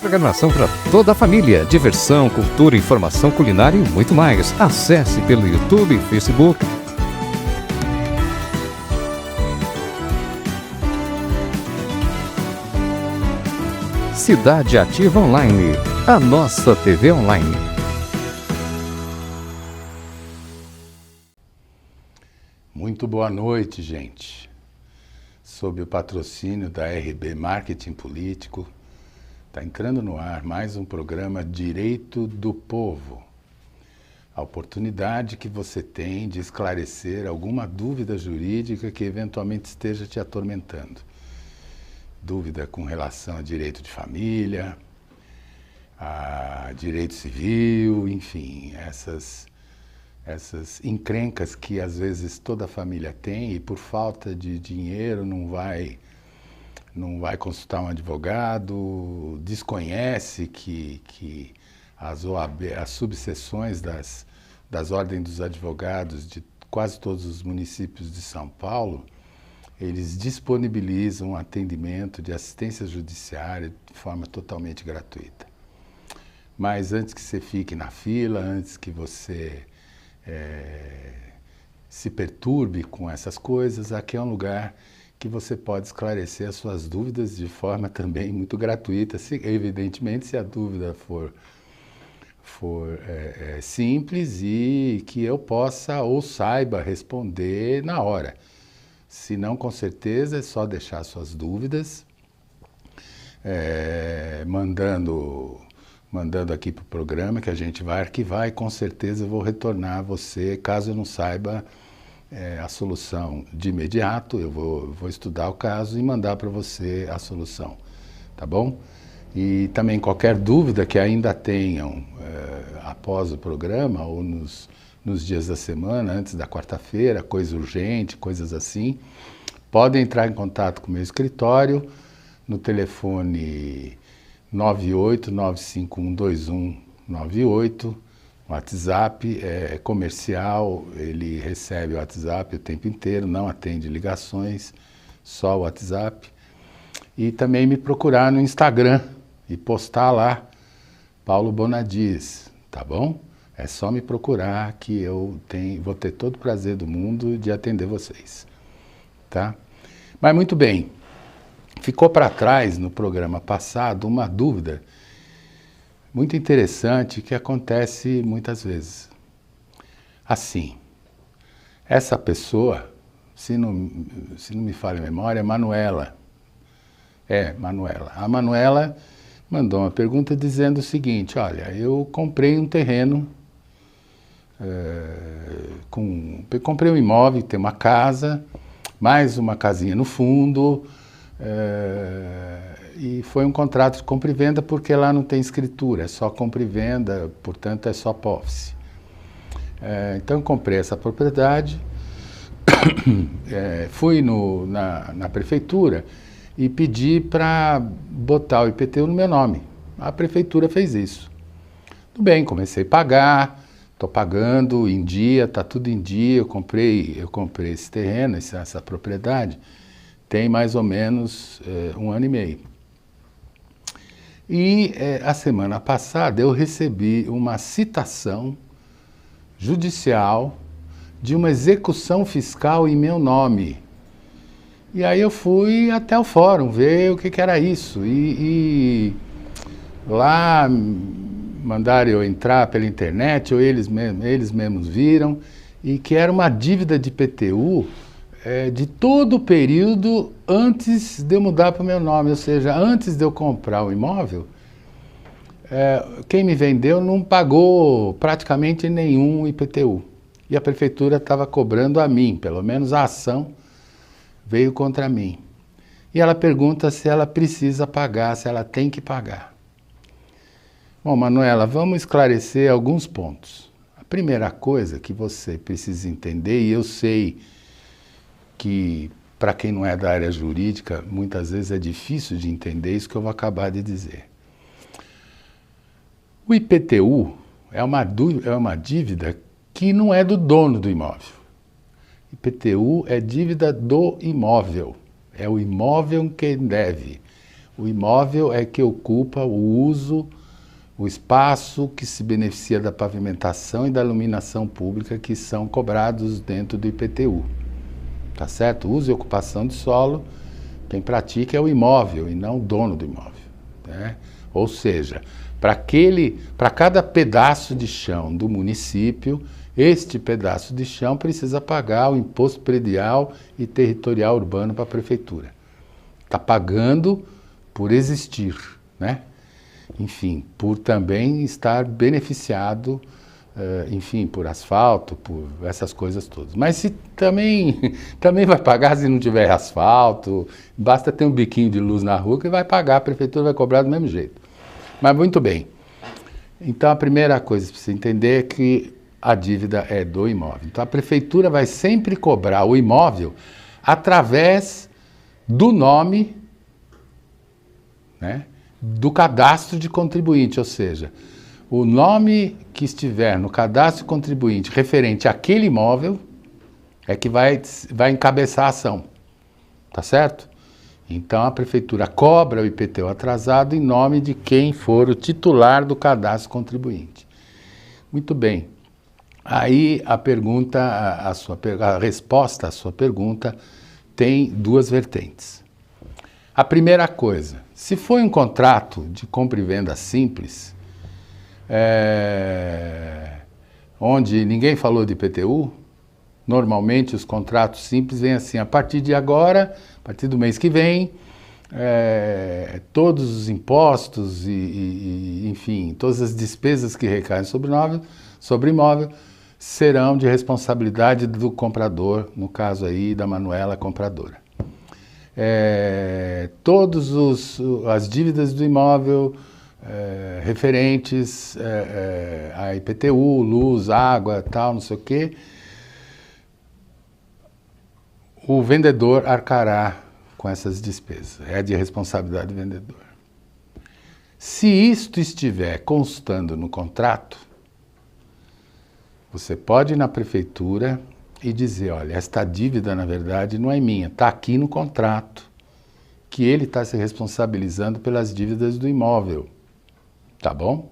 Programação para toda a família, diversão, cultura, informação culinária e muito mais. Acesse pelo YouTube e Facebook. Cidade Ativa Online, a nossa TV online. Muito boa noite, gente. Sob o patrocínio da RB Marketing Político, está entrando no ar mais um programa Direito do Povo. A oportunidade que você tem de esclarecer alguma dúvida jurídica que eventualmente esteja te atormentando. Dúvida com relação a direito de família, a direito civil, enfim, essas encrencas que às vezes toda a família tem e por falta de dinheiro não vai consultar um advogado, desconhece que as OAB, as subseções das ordens dos advogados de quase todos os municípios de São Paulo, eles disponibilizam um atendimento de assistência judiciária de forma totalmente gratuita. Mas antes que você fique na fila, antes que você se perturbe com essas coisas, aqui é um lugar que você pode esclarecer as suas dúvidas de forma também muito gratuita, evidentemente se a dúvida for simples e que eu possa ou saiba responder na hora. Se não, com certeza é só deixar suas dúvidas, mandando aqui para o programa que a gente vai arquivar e com certeza eu vou retornar a você, caso eu não saiba a solução de imediato, eu vou estudar o caso e mandar para você a solução, tá bom? E também qualquer dúvida que ainda tenham após o programa ou nos dias da semana, antes da quarta-feira, coisa urgente, coisas assim, podem entrar em contato com o meu escritório no telefone 989512198, o WhatsApp é comercial, ele recebe o WhatsApp o tempo inteiro, não atende ligações, só o WhatsApp. E também me procurar no Instagram e postar lá, Paulo Bonadies, tá bom? É só me procurar que eu vou ter todo o prazer do mundo de atender vocês, tá? Mas muito bem, ficou para trás no programa passado uma dúvida muito interessante que acontece muitas vezes. Assim, essa pessoa, se não me falha a memória, é Manuela. Manuela. A Manuela mandou uma pergunta dizendo o seguinte: olha, eu comprei um terreno, comprei um imóvel, tem uma casa, mais uma casinha no fundo, e foi um contrato de compra e venda porque lá não tem escritura, é só compra e venda, portanto é só posse. Então eu comprei essa propriedade, fui na prefeitura e pedi para botar o IPTU no meu nome. A prefeitura fez isso. Tudo bem, comecei a pagar, estou pagando em dia, está tudo em dia, eu comprei esse terreno, essa propriedade, tem mais ou menos 1 ano e meio. E a semana passada eu recebi uma citação judicial de uma execução fiscal em meu nome. E aí eu fui até o fórum ver o que era isso. E lá mandaram eu entrar pela internet, ou eles mesmos viram, e que era uma dívida de IPTU de todo o período antes de eu mudar para o meu nome, ou seja, antes de eu comprar o imóvel, quem me vendeu não pagou praticamente nenhum IPTU. E a prefeitura estava cobrando a mim, pelo menos a ação veio contra mim. E ela pergunta se ela precisa pagar, se ela tem que pagar. Bom, Manuela, vamos esclarecer alguns pontos. A primeira coisa que você precisa entender, e eu sei que para quem não é da área jurídica, muitas vezes é difícil de entender isso que eu vou acabar de dizer. O IPTU é uma dívida que não é do dono do imóvel. IPTU é dívida do imóvel, é o imóvel quem deve. O imóvel é que ocupa o uso, o espaço que se beneficia da pavimentação e da iluminação pública que são cobrados dentro do IPTU. Tá certo? Uso e ocupação de solo, quem pratica é o imóvel e não o dono do imóvel, né? Ou seja, para cada pedaço de chão do município, este pedaço de chão precisa pagar o imposto predial e territorial urbano para a prefeitura. Está pagando por existir, né? Enfim, por também estar beneficiado, enfim, por asfalto, por essas coisas todas. Mas se também vai pagar se não tiver asfalto, basta ter um biquinho de luz na rua que vai pagar, a prefeitura vai cobrar do mesmo jeito. Mas muito bem. Então a primeira coisa para você entender é que a dívida é do imóvel. Então a prefeitura vai sempre cobrar o imóvel através do nome, né, do cadastro de contribuinte, ou seja, o nome que estiver no cadastro de contribuinte referente àquele imóvel é que vai encabeçar a ação, tá certo? Então a prefeitura cobra o IPTU atrasado em nome de quem for o titular do cadastro contribuinte. Muito bem. Aí a resposta à sua pergunta tem duas vertentes. A primeira coisa, se foi um contrato de compra e venda simples, onde ninguém falou de IPTU, normalmente os contratos simples vêm assim, a partir de agora, a partir do mês que vem, todos os impostos enfim, todas as despesas que recaem sobre imóvel serão de responsabilidade do comprador, no caso aí da Manuela compradora. Todas as dívidas do imóvel referentes a IPTU, luz, água, tal, não sei o quê, o vendedor arcará com essas despesas. É de responsabilidade do vendedor. Se isto estiver constando no contrato, você pode ir na prefeitura e dizer, olha, esta dívida, na verdade, não é minha, está aqui no contrato, que ele está se responsabilizando pelas dívidas do imóvel, tá bom?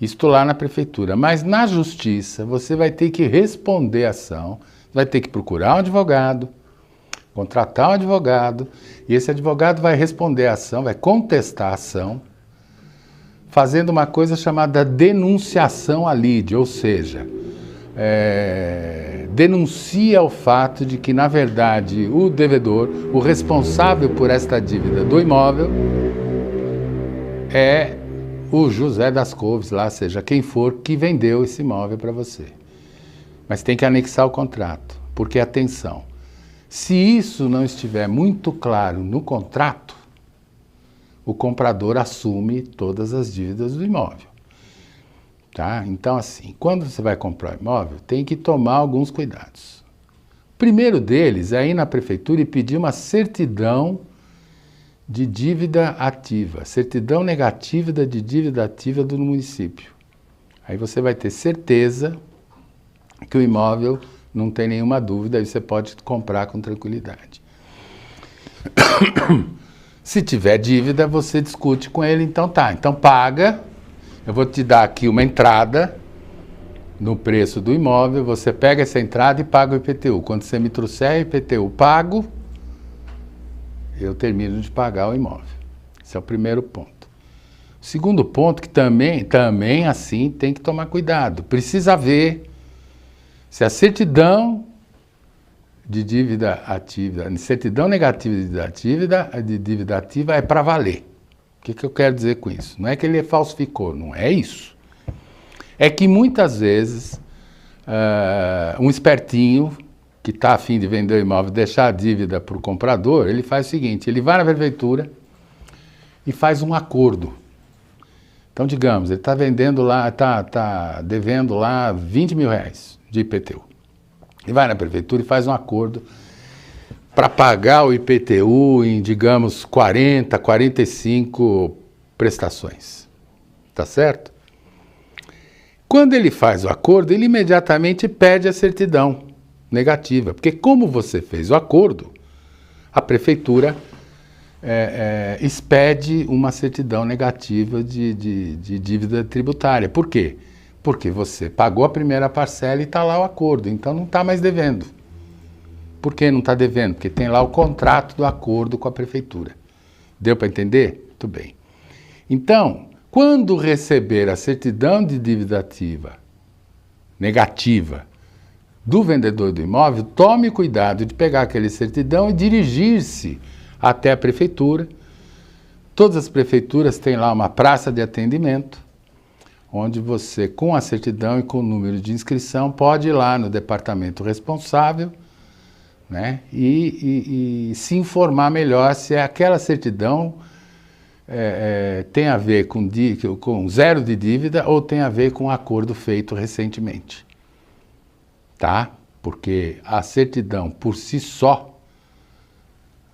Isto lá na prefeitura. Mas na justiça, você vai ter que responder a ação, vai ter que procurar um advogado, contratar um advogado, e esse advogado vai responder a ação, vai contestar a ação, fazendo uma coisa chamada denunciação à lide, ou seja, denuncia o fato de que, na verdade, o devedor, o responsável por esta dívida do imóvel, é o José das Couves, lá, seja quem for, que vendeu esse imóvel para você. Mas tem que anexar o contrato, porque, atenção, se isso não estiver muito claro no contrato, o comprador assume todas as dívidas do imóvel. Tá? Então, assim, quando você vai comprar um imóvel, tem que tomar alguns cuidados. O primeiro deles é ir na prefeitura e pedir uma certidão de dívida ativa, certidão negativa de dívida ativa do município. Aí você vai ter certeza que o imóvel não tem nenhuma dúvida, aí você pode comprar com tranquilidade. Se tiver dívida, você discute com ele, então tá, então paga, eu vou te dar aqui uma entrada no preço do imóvel, você pega essa entrada e paga o IPTU. Quando você me trouxer o IPTU pago, eu termino de pagar o imóvel. Esse é o primeiro ponto. O segundo ponto, que também assim tem que tomar cuidado, precisa ver se a certidão de dívida ativa, certidão negativa de dívida ativa é para valer. O que eu quero dizer com isso? Não é que ele falsificou, não é isso. É que muitas vezes um espertinho que está a fim de vender o imóvel, deixar a dívida para o comprador, ele faz o seguinte, ele vai na prefeitura e faz um acordo. Então, digamos, ele está vendendo lá, está devendo lá R$20 mil de IPTU. Ele vai na prefeitura e faz um acordo para pagar o IPTU em, digamos, 40, 45 prestações. Tá certo? Quando ele faz o acordo, ele imediatamente pede a certidão negativa, porque como você fez o acordo, a prefeitura expede uma certidão negativa de dívida tributária. Por quê? Porque você pagou a primeira parcela e está lá o acordo, então não está mais devendo. Por que não está devendo? Porque tem lá o contrato do acordo com a prefeitura. Deu para entender? Muito bem. Então, quando receber a certidão de dívida ativa negativa do vendedor do imóvel, tome cuidado de pegar aquele certidão e dirigir-se até a prefeitura. Todas as prefeituras têm lá uma praça de atendimento, onde você, com a certidão e com o número de inscrição, pode ir lá no departamento responsável, né, e se informar melhor se aquela certidão tem a ver com zero de dívida ou tem a ver com um acordo feito recentemente. Tá? Porque a certidão por si só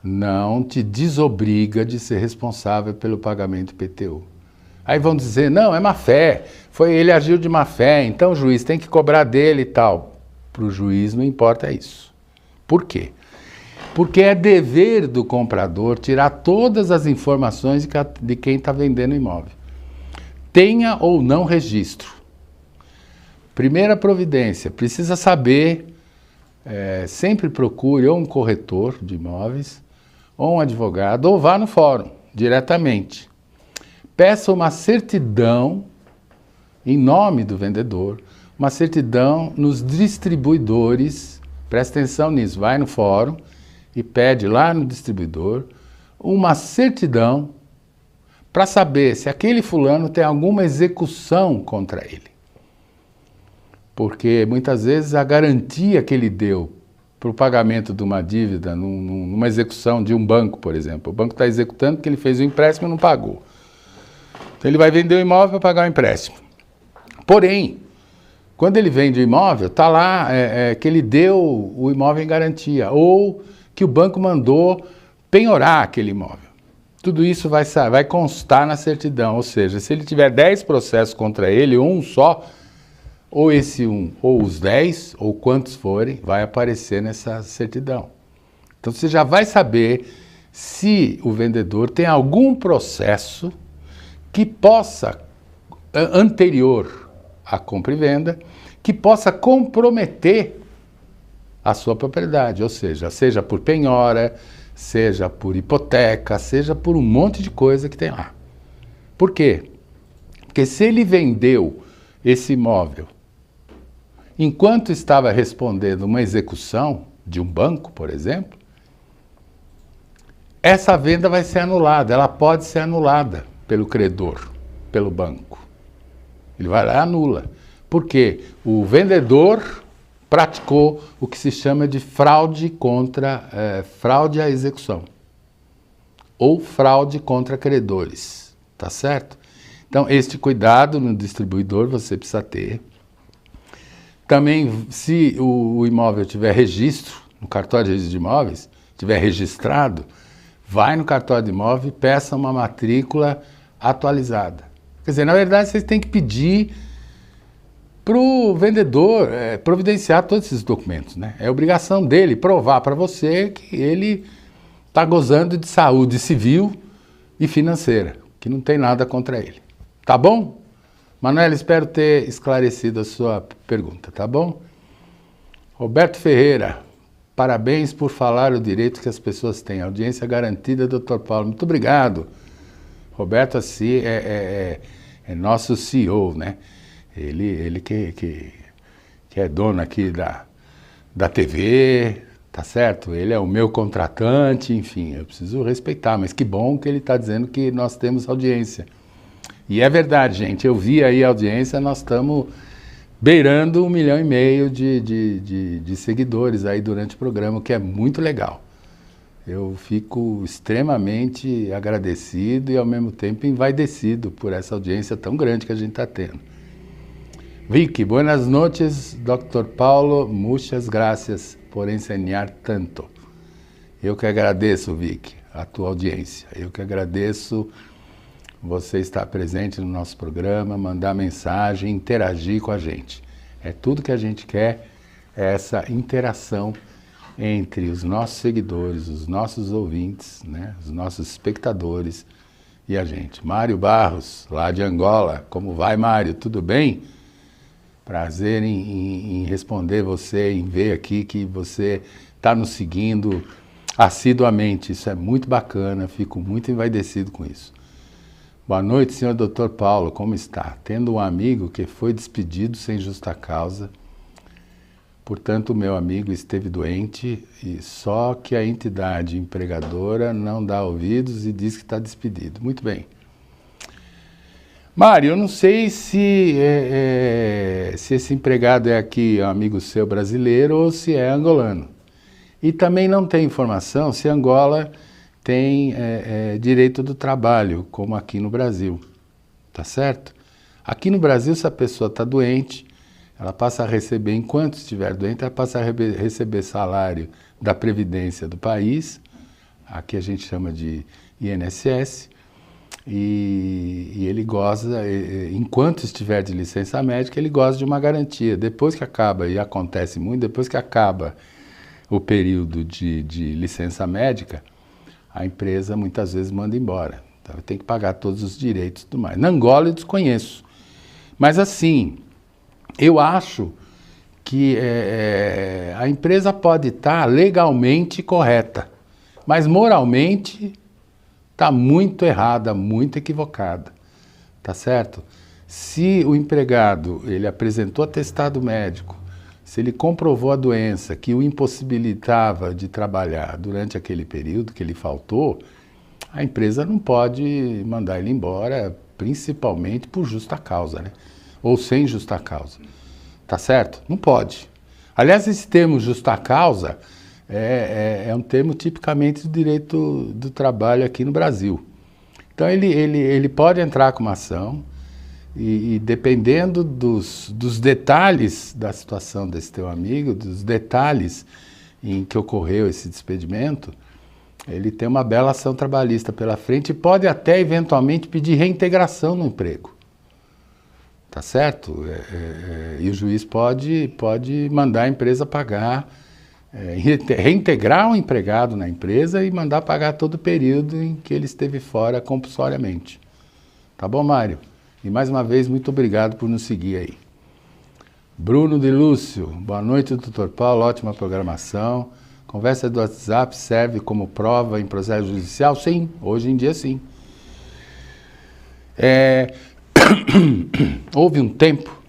não te desobriga de ser responsável pelo pagamento do IPTU. Aí vão dizer, não, é má fé, ele agiu de má fé, então o juiz tem que cobrar dele e tal. Para o juiz não importa isso. Por quê? Porque é dever do comprador tirar todas as informações de quem está vendendo o imóvel. Tenha ou não registro. Primeira providência, precisa saber, sempre procure ou um corretor de imóveis, ou um advogado, ou vá no fórum, diretamente. Peça uma certidão em nome do vendedor, uma certidão nos distribuidores, presta atenção nisso, vai no fórum e pede lá no distribuidor uma certidão para saber se aquele fulano tem alguma execução contra ele. Porque muitas vezes a garantia que ele deu para o pagamento de uma dívida, numa execução de um banco, por exemplo, o banco está executando porque ele fez o empréstimo e não pagou. Então ele vai vender o imóvel para pagar o empréstimo. Porém, quando ele vende o imóvel, está lá que ele deu o imóvel em garantia ou que o banco mandou penhorar aquele imóvel. Tudo isso vai constar na certidão, ou seja, se ele tiver 10 processos contra ele, um só, ou esse um, ou os 10, ou quantos forem, vai aparecer nessa certidão. Então você já vai saber se o vendedor tem algum processo que possa, anterior à compra e venda, que possa comprometer a sua propriedade, ou seja por penhora, seja por hipoteca, seja por um monte de coisa que tem lá. Por quê? Porque se ele vendeu esse imóvel enquanto estava respondendo uma execução de um banco, por exemplo, essa venda vai ser anulada, ela pode ser anulada pelo credor, pelo banco. Ele vai lá e anula. Por quê? O vendedor praticou o que se chama de fraude fraude à execução ou fraude contra credores, tá certo? Então, este cuidado no distribuidor você precisa ter. Também, se o imóvel tiver registro, no cartório de registro de imóveis, tiver registrado, vai no cartório de imóvel e peça uma matrícula atualizada. Quer dizer, na verdade, vocês têm que pedir para o vendedor providenciar todos esses documentos, né? É obrigação dele provar para você que ele está gozando de saúde civil e financeira, que não tem nada contra ele. Tá bom? Manuela, espero ter esclarecido a sua pergunta, tá bom? Roberto Ferreira, parabéns por falar o direito que as pessoas têm. Audiência garantida, Dr. Paulo. Muito obrigado. Roberto, assim, é nosso CEO, né? Ele que é dono aqui da TV, tá certo? Ele é o meu contratante, enfim, eu preciso respeitar, mas que bom que ele está dizendo que nós temos audiência. E é verdade, gente, eu vi aí a audiência, nós estamos beirando 1,5 milhão de seguidores aí durante o programa, o que é muito legal. Eu fico extremamente agradecido e ao mesmo tempo envaidecido por essa audiência tão grande que a gente está tendo. Vicky, buenas noches, Dr. Paulo, muchas gracias por enseñar tanto. Eu que agradeço, Vicky, a tua audiência. Eu que agradeço você estar presente no nosso programa, mandar mensagem, interagir com a gente. É tudo que a gente quer, é essa interação entre os nossos seguidores, os nossos ouvintes, né, os nossos espectadores e a gente. Mário Barros, lá de Angola. Como vai, Mário? Tudo bem? Prazer em responder você, em ver aqui que você está nos seguindo assiduamente. Isso é muito bacana, fico muito envaidecido com isso. Boa noite, senhor Dr. Paulo, como está? Tendo um amigo que foi despedido sem justa causa, portanto, o meu amigo esteve doente, e só que a entidade empregadora não dá ouvidos e diz que está despedido. Muito bem. Mário, eu não sei se esse empregado é aqui um amigo seu brasileiro ou se é angolano. E também não tem informação se Angola tem direito do trabalho, como aqui no Brasil. Tá certo? Aqui no Brasil, se a pessoa está doente, ela passa a receber, enquanto estiver doente, ela passa a receber salário da Previdência do país, aqui a gente chama de INSS, e ele goza, enquanto estiver de licença médica, ele goza de uma garantia. Depois que acaba, e acontece muito, depois que acaba o período de licença médica, a empresa muitas vezes manda embora. Então, tem que pagar todos os direitos e tudo mais. Na Angola eu desconheço. Mas assim, eu acho que a empresa pode estar legalmente correta, mas moralmente está muito errada, muito equivocada, tá certo? Se o empregado, ele apresentou atestado médico, se ele comprovou a doença que o impossibilitava de trabalhar durante aquele período que ele faltou, a empresa não pode mandar ele embora, principalmente por justa causa, né? Ou sem justa causa, tá certo? Não pode. Aliás, esse termo justa causa é um termo tipicamente do direito do trabalho aqui no Brasil. Então ele pode entrar com uma ação e dependendo dos detalhes da situação desse teu amigo, dos detalhes em que ocorreu esse despedimento, ele tem uma bela ação trabalhista pela frente e pode até eventualmente pedir reintegração no emprego. Tá certo? E o juiz pode mandar a empresa pagar, reintegrar o empregado na empresa e mandar pagar todo o período em que ele esteve fora compulsoriamente. Tá bom, Mário? E mais uma vez, muito obrigado por nos seguir aí. Bruno de Lúcio, boa noite, doutor Paulo, ótima programação. Conversa do WhatsApp serve como prova em processo judicial? Sim, hoje em dia sim. Houve um tempo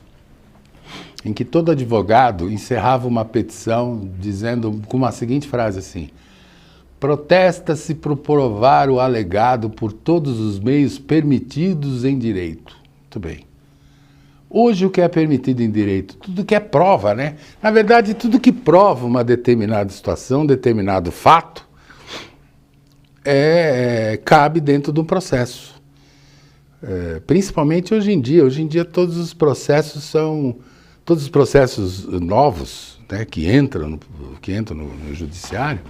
em que todo advogado encerrava uma petição dizendo com a seguinte frase assim: protesta-se por provar o alegado por todos os meios permitidos em direito. Muito bem. Hoje o que é permitido em direito? Tudo que é prova, né? Na verdade, tudo que prova uma determinada situação, um determinado fato, cabe dentro de um processo. Principalmente hoje em dia. Hoje em dia todos os processos novos, né, que entram no judiciário,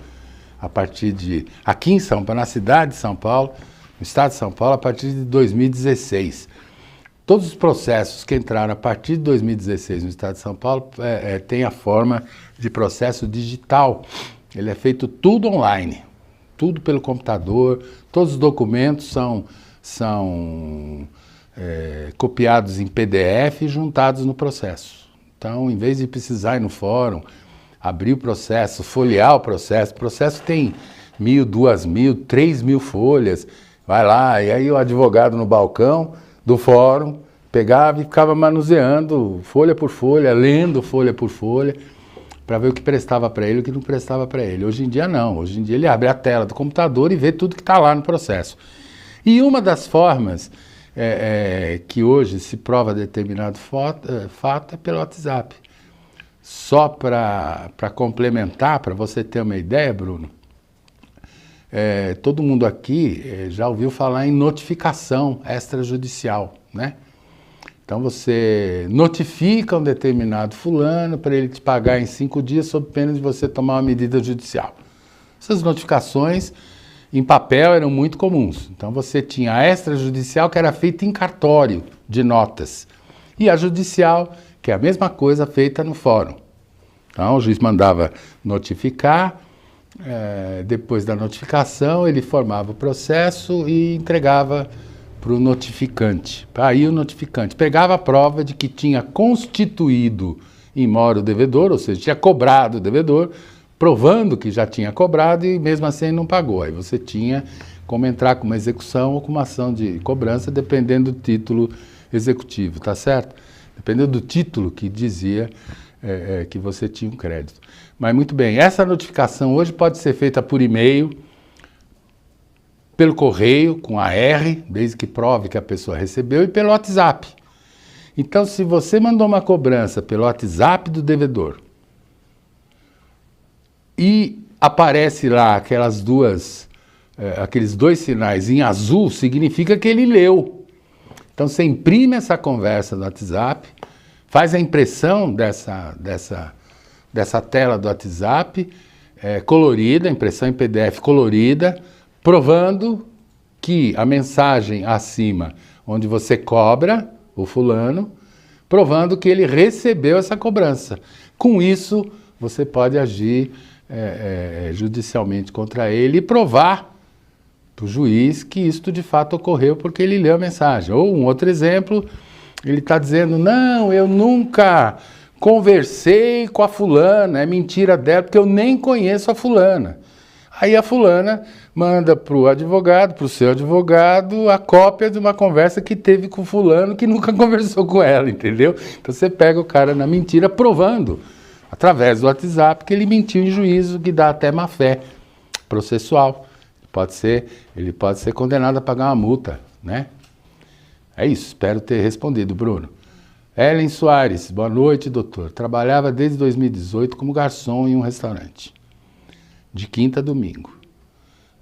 a partir de, aqui em São Paulo, na cidade de São Paulo, no estado de São Paulo, a partir de 2016. Todos os processos que entraram a partir de 2016 no estado de São Paulo têm a forma de processo digital. Ele é feito tudo online, tudo pelo computador, todos os documentos são copiados em PDF e juntados no processo. Então, em vez de precisar ir no fórum, abrir o processo, folhear o processo tem 1.000, 2.000, 3.000 folhas, vai lá, e aí o advogado no balcão do fórum pegava e ficava manuseando folha por folha, lendo folha por folha, para ver o que prestava para ele e o que não prestava para ele. Hoje em dia não, hoje em dia ele abre a tela do computador e vê tudo que está lá no processo. E uma das formas que hoje se prova determinado fato é pelo WhatsApp. Só para complementar, para você ter uma ideia, Bruno, todo mundo aqui já ouviu falar em notificação extrajudicial, né? Então você notifica um determinado fulano para ele te pagar em 5 dias sob pena de você tomar uma medida judicial. Essas notificações em papel eram muito comuns. Então você tinha a extrajudicial, que era feita em cartório de notas, e a judicial, que é a mesma coisa feita no fórum. Então, o juiz mandava notificar, depois da notificação, ele formava o processo e entregava para o notificante. Aí o notificante pegava a prova de que tinha constituído in mora o devedor, ou seja, tinha cobrado o devedor, provando que já tinha cobrado e mesmo assim não pagou. Aí você tinha como entrar com uma execução ou com uma ação de cobrança, dependendo do título executivo, tá certo? Dependendo do título que dizia que você tinha um crédito. Mas muito bem, essa notificação hoje pode ser feita por e-mail, pelo correio, com AR, desde que prove que a pessoa recebeu, e pelo WhatsApp. Então, se você mandou uma cobrança pelo WhatsApp do devedor e aparece lá aqueles dois sinais em azul, significa que ele leu. Então, você imprime essa conversa do WhatsApp, faz a impressão dessa tela do WhatsApp, colorida, impressão em PDF colorida, provando que a mensagem acima, onde você cobra o fulano, provando que ele recebeu essa cobrança. Com isso, você pode agir judicialmente contra ele e provar para o juiz que isto de fato ocorreu porque ele leu a mensagem. Ou um outro exemplo, ele está dizendo, não, eu nunca conversei com a fulana, é mentira dela, porque eu nem conheço a fulana. Aí a fulana manda para o advogado, para o seu advogado, a cópia de uma conversa que teve com o fulano que nunca conversou com ela, entendeu? Então você pega o cara na mentira provando, através do WhatsApp, que ele mentiu em juízo, que dá até má-fé processual. Ele pode ser condenado a pagar uma multa, né? É isso, espero ter respondido, Bruno. Ellen Soares, boa noite, doutor. Trabalhava desde 2018 como garçom em um restaurante, de quinta a domingo.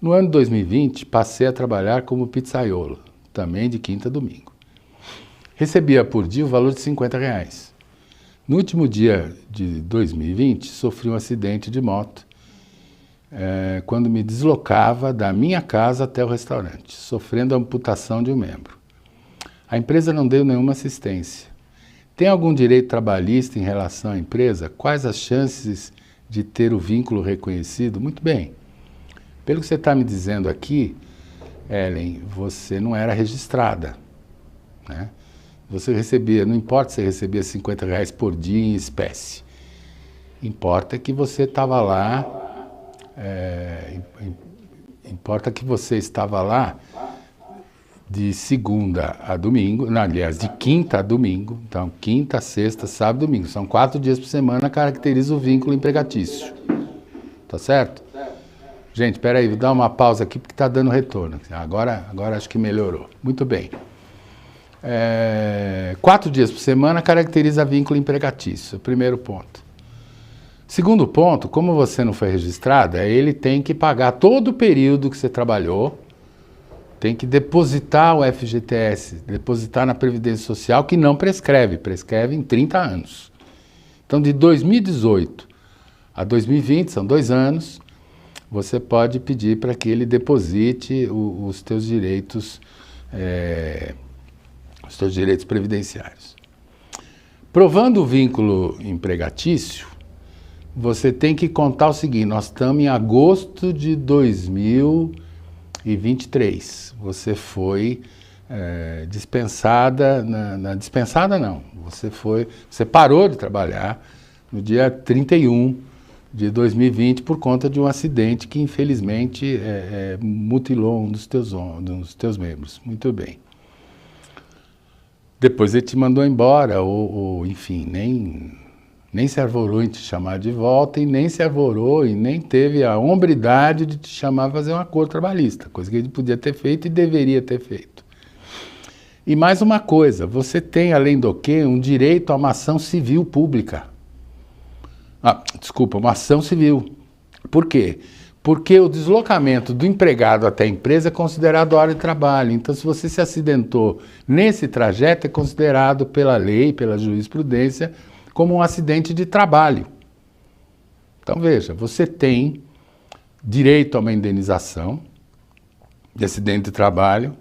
No ano de 2020, passei a trabalhar como pizzaiolo, também de quinta a domingo. Recebia por dia o valor de R$50. No último dia de 2020, sofri um acidente de moto, quando me deslocava da minha casa até o restaurante, sofrendo a amputação de um membro. A empresa não deu nenhuma assistência. Tem algum direito trabalhista em relação à empresa? Quais as chances de ter o vínculo reconhecido? Muito bem. Pelo que você está me dizendo aqui, Ellen, você não era registrada, né? Você recebia, não importa se você recebia R$50 por dia em espécie. Importa que você estava lá, de segunda a domingo, não, aliás, de quinta a domingo, então quinta, sexta, sábado e domingo. São 4 dias por semana, caracteriza o vínculo empregatício. Tá certo? Gente, espera aí, vou dar uma pausa aqui porque está dando retorno. Agora acho que melhorou. Muito bem. 4 dias por semana caracteriza vínculo empregatício, primeiro ponto. Segundo ponto, como você não foi registrada, ele tem que pagar todo o período que você trabalhou, tem que depositar o FGTS, depositar na Previdência Social, que não prescreve, prescreve em 30 anos. Então, de 2018 a 2020, são 2 anos, você pode pedir para que ele deposite os teus direitos previdenciários. Provando o vínculo empregatício, você tem que contar o seguinte, nós estamos em agosto de 2023, você foi dispensada, dispensada não, você parou de trabalhar no dia 31 de 2020 por conta de um acidente que infelizmente mutilou um dos teus membros. Muito bem. Depois ele te mandou embora, ou enfim, nem se arvorou em te chamar de volta e nem se arvorou e nem teve a hombridade de te chamar a fazer um acordo trabalhista, coisa que ele podia ter feito e deveria ter feito. E mais uma coisa, você tem, além do que, um direito a uma ação civil pública. Uma ação civil. Por quê? Porque o deslocamento do empregado até a empresa é considerado hora de trabalho. Então, se você se acidentou nesse trajeto, é considerado pela lei, pela jurisprudência, como um acidente de trabalho. Então, veja, você tem direito a uma indenização de acidente de trabalho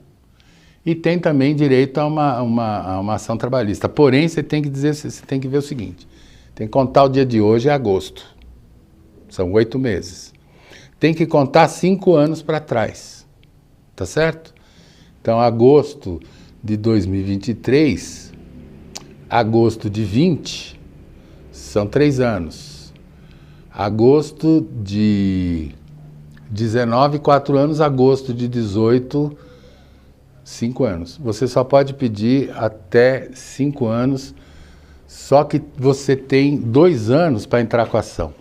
e tem também direito a uma ação trabalhista. Porém, você tem que ver o seguinte, Tem que contar o dia de hoje, é agosto. São 8 meses. Tem que contar 5 anos para trás. Tá certo? Então, agosto de 2023, agosto de 20, são 3 anos. Agosto de 19, 4 anos. Agosto de 18, 5 anos. Você só pode pedir até 5 anos, só que você tem 2 anos para entrar com a ação.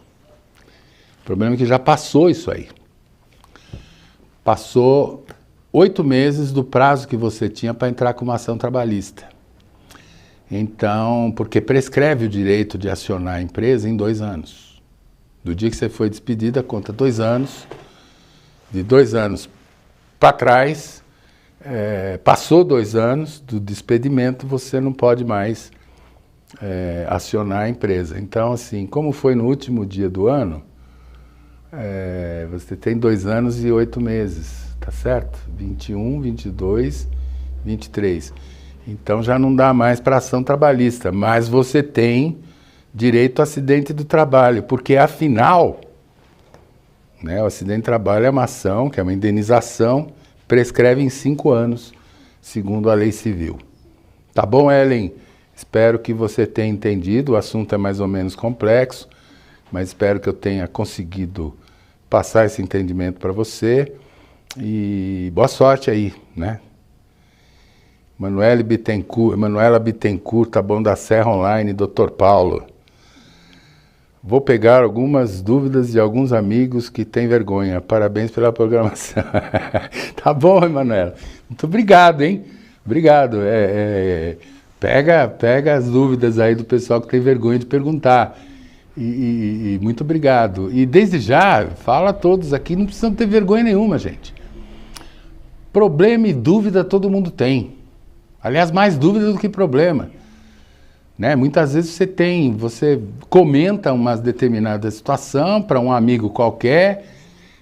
O problema é que já passou isso aí. Passou 8 meses do prazo que você tinha para entrar com uma ação trabalhista. Então, porque prescreve o direito de acionar a empresa em 2 anos. Do dia que você foi despedida, conta 2 anos. De 2 anos para trás, passou 2 anos do despedimento, você não pode mais acionar a empresa. Então, assim, como foi no último dia do ano, você tem 2 anos e 8 meses, tá certo? 21, 22, 23. Então já não dá mais para ação trabalhista, mas você tem direito ao acidente do trabalho, porque afinal, né, o acidente do trabalho é uma ação, que é uma indenização, prescreve em 5 anos, segundo a lei civil. Tá bom, Ellen? Espero que você tenha entendido, o assunto é mais ou menos complexo, mas espero que eu tenha conseguido passar esse entendimento para você e boa sorte aí, né? Manuela Bittencourt, Taboão da Serra Online, Dr. Paulo. Vou pegar algumas dúvidas de alguns amigos que têm vergonha. Parabéns pela programação. Tá bom, Emanuela? Muito obrigado, hein? Obrigado. Pega as dúvidas aí do pessoal que tem vergonha de perguntar. E muito obrigado. E desde já, fala a todos aqui, não precisam ter vergonha nenhuma, gente. Problema e dúvida todo mundo tem. Aliás, mais dúvida do que problema. Né? Muitas vezes você comenta uma determinada situação para um amigo qualquer,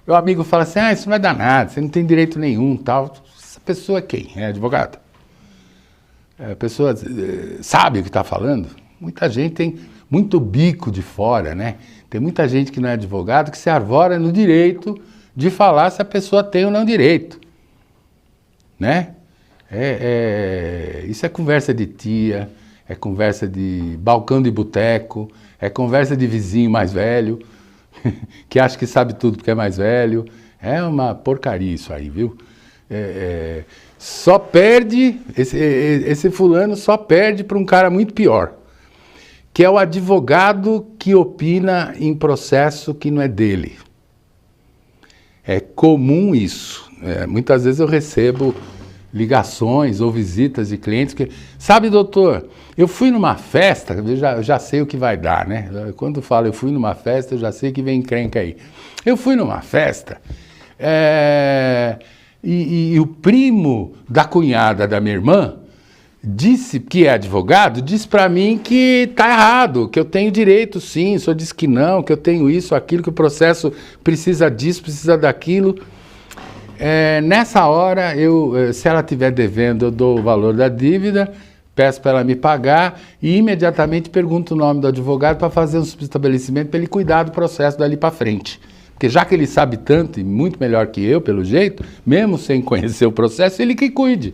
e o amigo fala assim, isso não vai dar nada, você não tem direito nenhum, tal. Essa pessoa é quem? É advogado? A pessoa sabe o que está falando? Muita gente tem muito bico de fora, né? Tem muita gente que não é advogado que se arvora no direito de falar se a pessoa tem ou não direito. Né? Isso é conversa de tia, é conversa de balcão de boteco, é conversa de vizinho mais velho, que acha que sabe tudo porque é mais velho. É uma porcaria isso aí, viu? Só perde, esse fulano só perde para um cara muito pior, que é o advogado que opina em processo que não é dele. É comum isso. Muitas vezes eu recebo ligações ou visitas de clientes que... Sabe, doutor, eu fui numa festa, eu já sei o que vai dar, né? Quando falo eu fui numa festa, eu já sei que vem encrenca aí. Eu fui numa festa e o primo da cunhada da minha irmã disse, que é advogado, disse para mim que tá errado, que eu tenho direito sim, o senhor disse que não, que eu tenho isso, aquilo, que o processo precisa disso, precisa daquilo. Nessa hora, se ela estiver devendo, eu dou o valor da dívida, peço para ela me pagar e imediatamente pergunto o nome do advogado para fazer um estabelecimento para ele cuidar do processo dali para frente. Porque já que ele sabe tanto e muito melhor que eu, pelo jeito, mesmo sem conhecer o processo, ele que cuide.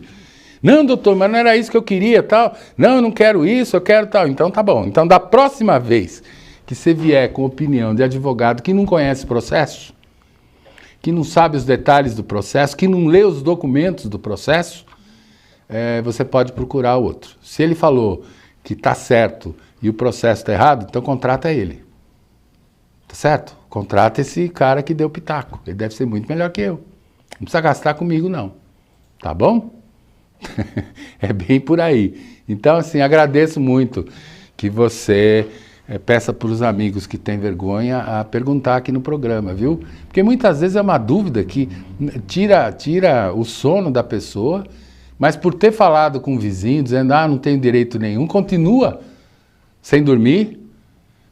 Não, doutor, mas não era isso que eu queria, tal. Não, eu não quero isso, eu quero tal. Então tá bom. Então da próxima vez que você vier com opinião de advogado que não conhece o processo, que não sabe os detalhes do processo, que não lê os documentos do processo, você pode procurar outro. Se ele falou que está certo e o processo está errado, então contrata ele. Tá certo? Contrata esse cara que deu pitaco. Ele deve ser muito melhor que eu. Não precisa gastar comigo, não. Tá bom? É bem por aí. Então, assim, agradeço muito que você peça para os amigos que têm vergonha a perguntar aqui no programa, viu? Porque muitas vezes é uma dúvida que tira o sono da pessoa, mas por ter falado com o vizinho, dizendo, não tenho direito nenhum, continua sem dormir,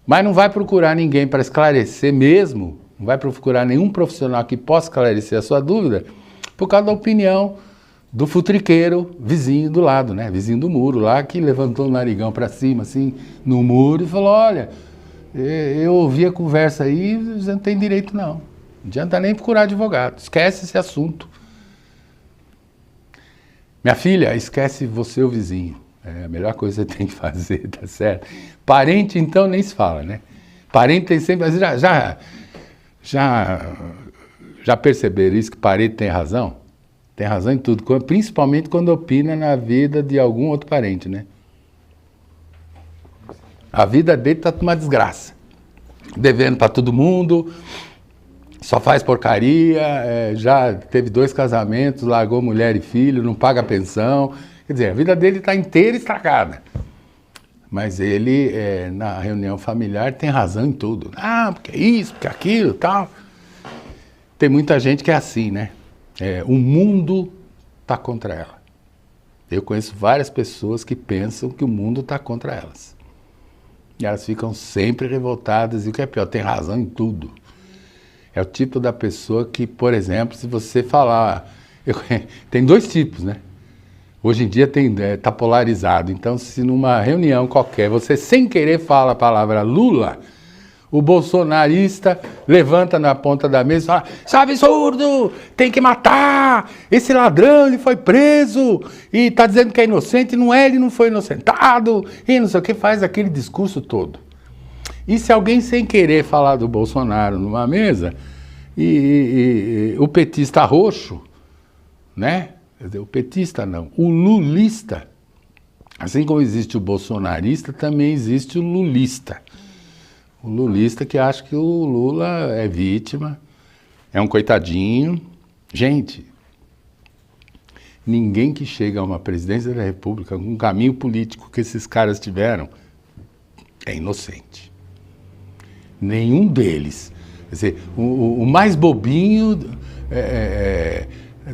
mas não vai procurar ninguém para esclarecer mesmo, não vai procurar nenhum profissional que possa esclarecer a sua dúvida, por causa da opinião do futriqueiro vizinho do lado, né? Vizinho do muro lá, que levantou o narigão para cima, assim, no muro e falou, olha, eu ouvi a conversa aí, você não tem direito não. Não adianta nem procurar advogado, esquece esse assunto. Minha filha, esquece você o vizinho. É a melhor coisa que você tem que fazer, tá certo? Parente, então, nem se fala, né? Parente tem sempre... Já perceberam isso, que parente tem razão? Tem razão em tudo, principalmente quando opina na vida de algum outro parente, né? A vida dele tá uma desgraça. Devendo para todo mundo, só faz porcaria, já teve 2 casamentos, largou mulher e filho, não paga pensão. Quer dizer, a vida dele está inteira estragada. Mas ele, na reunião familiar, tem razão em tudo. Ah, porque isso, porque aquilo e tal. Tem muita gente que é assim, né? O mundo está contra ela. Eu conheço várias pessoas que pensam que o mundo está contra elas. E elas ficam sempre revoltadas e o que é pior, tem razão em tudo. É o tipo da pessoa que, por exemplo, se você falar... Tem 2 tipos, né? Hoje em dia tá polarizado. Então, se numa reunião qualquer você sem querer fala a palavra Lula, o bolsonarista levanta na ponta da mesa e fala, isso é um absurdo, tem que matar, esse ladrão, ele foi preso, e tá dizendo que é inocente, não é, ele não foi inocentado, e não sei o que, faz aquele discurso todo. E se alguém sem querer falar do Bolsonaro numa mesa, e o petista roxo, né? Quer dizer, o petista não, o lulista, assim como existe o bolsonarista, também existe o lulista. O lulista que acha que o Lula é vítima, é um coitadinho. Gente, ninguém que chega a uma presidência da República com um caminho político que esses caras tiveram é inocente. Nenhum deles. Quer dizer, o mais bobinho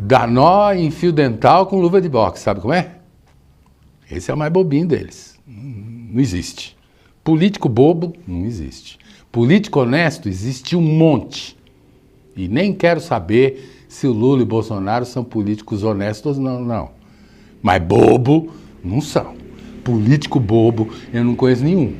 dá nó em fio dental com luva de boxe, sabe como é? Esse é o mais bobinho deles. Não existe. Político bobo, não existe. Político honesto, existe um monte. E nem quero saber se o Lula e o Bolsonaro são políticos honestos ou não. Mas bobo, não são. Político bobo, eu não conheço nenhum.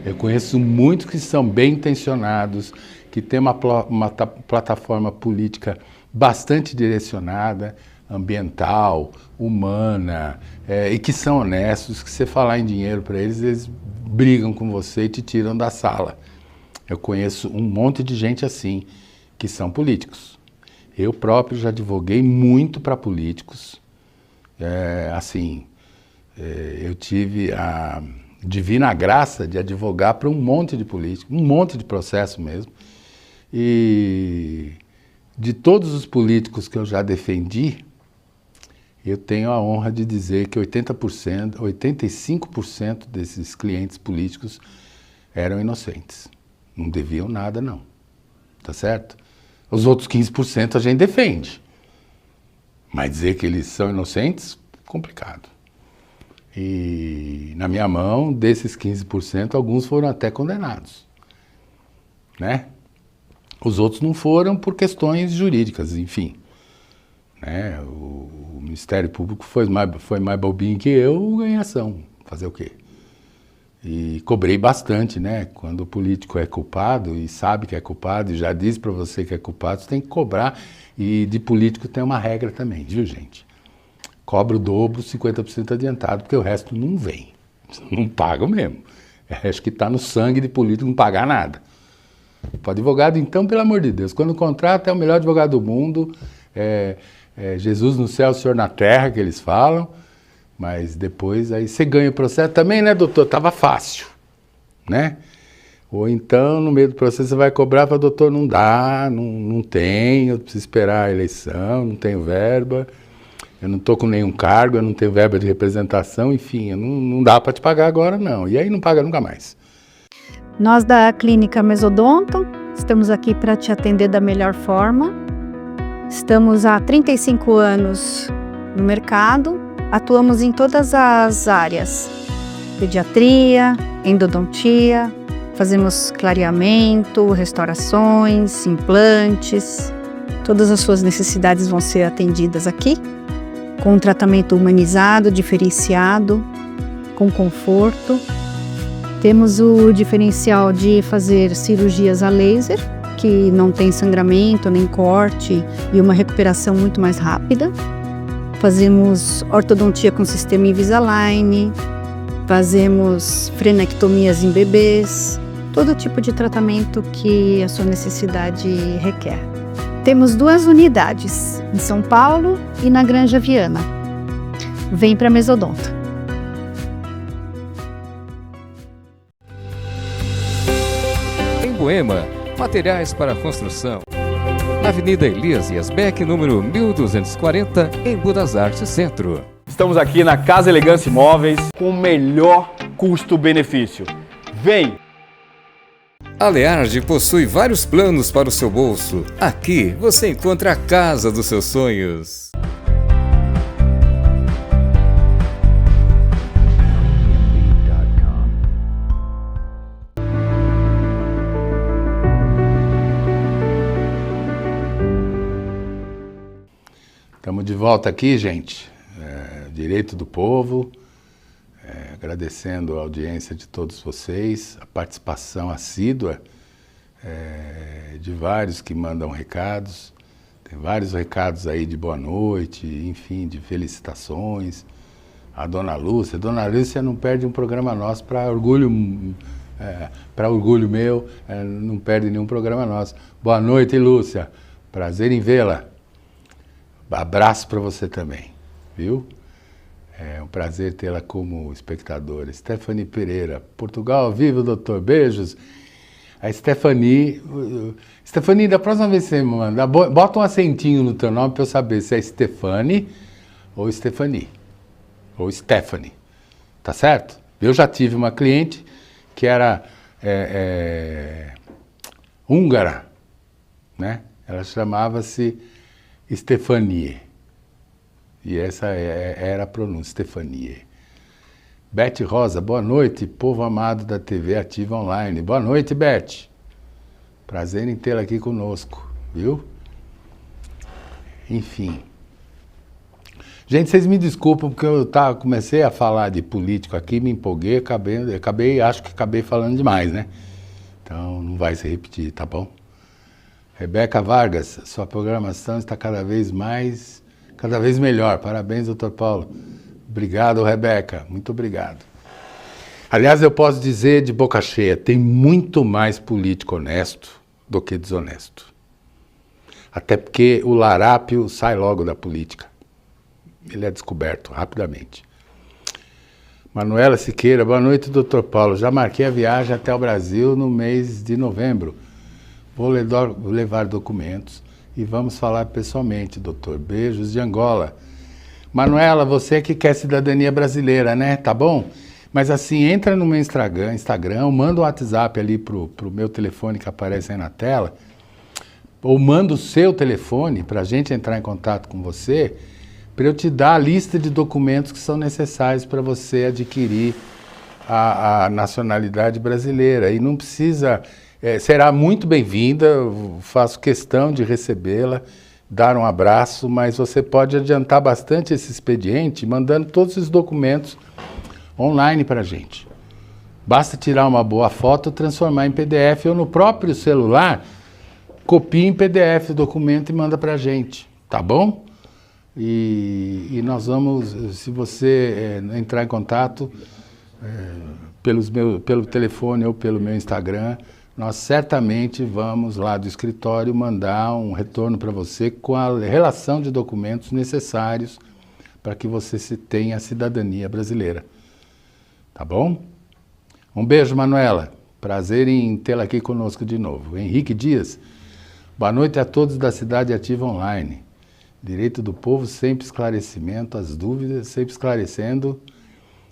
Eu conheço muitos que são bem intencionados, que têm uma plataforma política bastante direcionada, ambiental, humana, e que são honestos, que você falar em dinheiro para eles, eles brigam com você e te tiram da sala. Eu conheço um monte de gente assim, que são políticos. Eu próprio já advoguei muito para políticos. Eu tive a divina graça de advogar para um monte de políticos, um monte de processo mesmo. E de todos os políticos que eu já defendi, eu tenho a honra de dizer que 80%, 85% desses clientes políticos eram inocentes. Não deviam nada, não. Tá certo? Os outros 15% a gente defende. Mas dizer que eles são inocentes, complicado. E na minha mão, desses 15%, alguns foram até condenados. Né? Os outros não foram por questões jurídicas, enfim. Né? O Ministério Público foi mais bobinho que eu, ganhei ação. Fazer o quê? E cobrei bastante, né? Quando o político é culpado e sabe que é culpado e já diz para você que é culpado, você tem que cobrar. E de político tem uma regra também, viu, gente? Cobra o dobro, 50% adiantado, porque o resto não vem. Não pagam mesmo. Acho que está no sangue de político não pagar nada. O advogado, então, pelo amor de Deus, quando contrata é o melhor advogado do mundo, Jesus no céu, o Senhor na terra, que eles falam, mas depois aí você ganha o processo também, né, doutor? Tava fácil, né? Ou então, no meio do processo, você vai cobrar para doutor, não dá, não tem, eu preciso esperar a eleição, não tenho verba, eu não estou com nenhum cargo, eu não tenho verba de representação, enfim, não dá para te pagar agora, não. E aí não paga nunca mais. Nós da Clínica Mesodonto estamos aqui para te atender da melhor forma. Estamos há 35 anos no mercado, atuamos em todas as áreas, pediatria, endodontia, fazemos clareamento, restaurações, implantes. Todas as suas necessidades vão ser atendidas aqui, com um tratamento humanizado, diferenciado, com conforto. Temos o diferencial de fazer cirurgias a laser, que não tem sangramento nem corte e uma recuperação muito mais rápida. Fazemos ortodontia com sistema Invisalign, fazemos frenectomias em bebês, todo tipo de tratamento que a sua necessidade requer. Temos 2 unidades, em São Paulo e na Granja Viana. Vem para Mesodonto. Em Moema, materiais para construção. Na Avenida Elias Yasbeck, número 1240, em Budas Artes Centro. Estamos aqui na Casa Elegância Imóveis com o melhor custo-benefício. Vem! A Learge possui vários planos para o seu bolso. Aqui você encontra a casa dos seus sonhos. Estamos de volta aqui, gente. Direito do Povo. Agradecendo a audiência de todos vocês, a participação assídua de vários que mandam recados. Tem vários recados aí de boa noite, enfim, de felicitações. A Dona Lúcia não perde um programa nosso para orgulho meu, não perde nenhum programa nosso. Boa noite, Lúcia. Prazer em vê-la. Abraço para você também, viu? É um prazer tê-la como espectadora. Stephanie Pereira, Portugal, viva, doutor, beijos. A Stephanie, da próxima vez que você manda, bota um acentinho no teu nome para eu saber se é Stephanie ou Stephanie, ou Stephanie, tá certo? Eu já tive uma cliente que era húngara, né? Ela chamava-se Stephanie. E essa era a pronúncia, Stephanie. Beth Rosa, boa noite, povo amado da TV Ativa Online. Boa noite, Beth. Prazer em tê-la aqui conosco, viu? Enfim. Gente, vocês me desculpam porque eu comecei a falar de político aqui, me empolguei, acho que acabei falando demais, né? Então não vai se repetir, tá bom? Rebeca Vargas, sua programação está cada vez melhor. Parabéns, doutor Paulo. Obrigado, Rebeca. Muito obrigado. Aliás, eu posso dizer de boca cheia, tem muito mais político honesto do que desonesto. Até porque o larápio sai logo da política. Ele é descoberto rapidamente. Manuela Siqueira, boa noite, doutor Paulo. Já marquei a viagem até o Brasil no mês de novembro. Vou levar documentos e vamos falar pessoalmente, doutor. Beijos de Angola. Manuela, você que quer cidadania brasileira, né? Tá bom? Mas assim, entra no meu Instagram, manda um WhatsApp ali pro meu telefone que aparece aí na tela, ou manda o seu telefone para a gente entrar em contato com você, para eu te dar a lista de documentos que são necessários para você adquirir a nacionalidade brasileira. E não precisa... será muito bem-vinda, faço questão de recebê-la, dar um abraço, mas você pode adiantar bastante esse expediente mandando todos os documentos online para a gente. Basta tirar uma boa foto, transformar em PDF ou no próprio celular, copia em PDF o documento e manda para a gente, tá bom? E nós vamos, se você entrar em contato pelo telefone ou pelo meu Instagram, nós certamente vamos lá do escritório mandar um retorno para você com a relação de documentos necessários para que você tenha a cidadania brasileira. Tá bom? Um beijo, Manuela. Prazer em tê-la aqui conosco de novo. Henrique Dias. Boa noite a todos da Cidade Ativa Online. Direito do Povo, sempre esclarecendo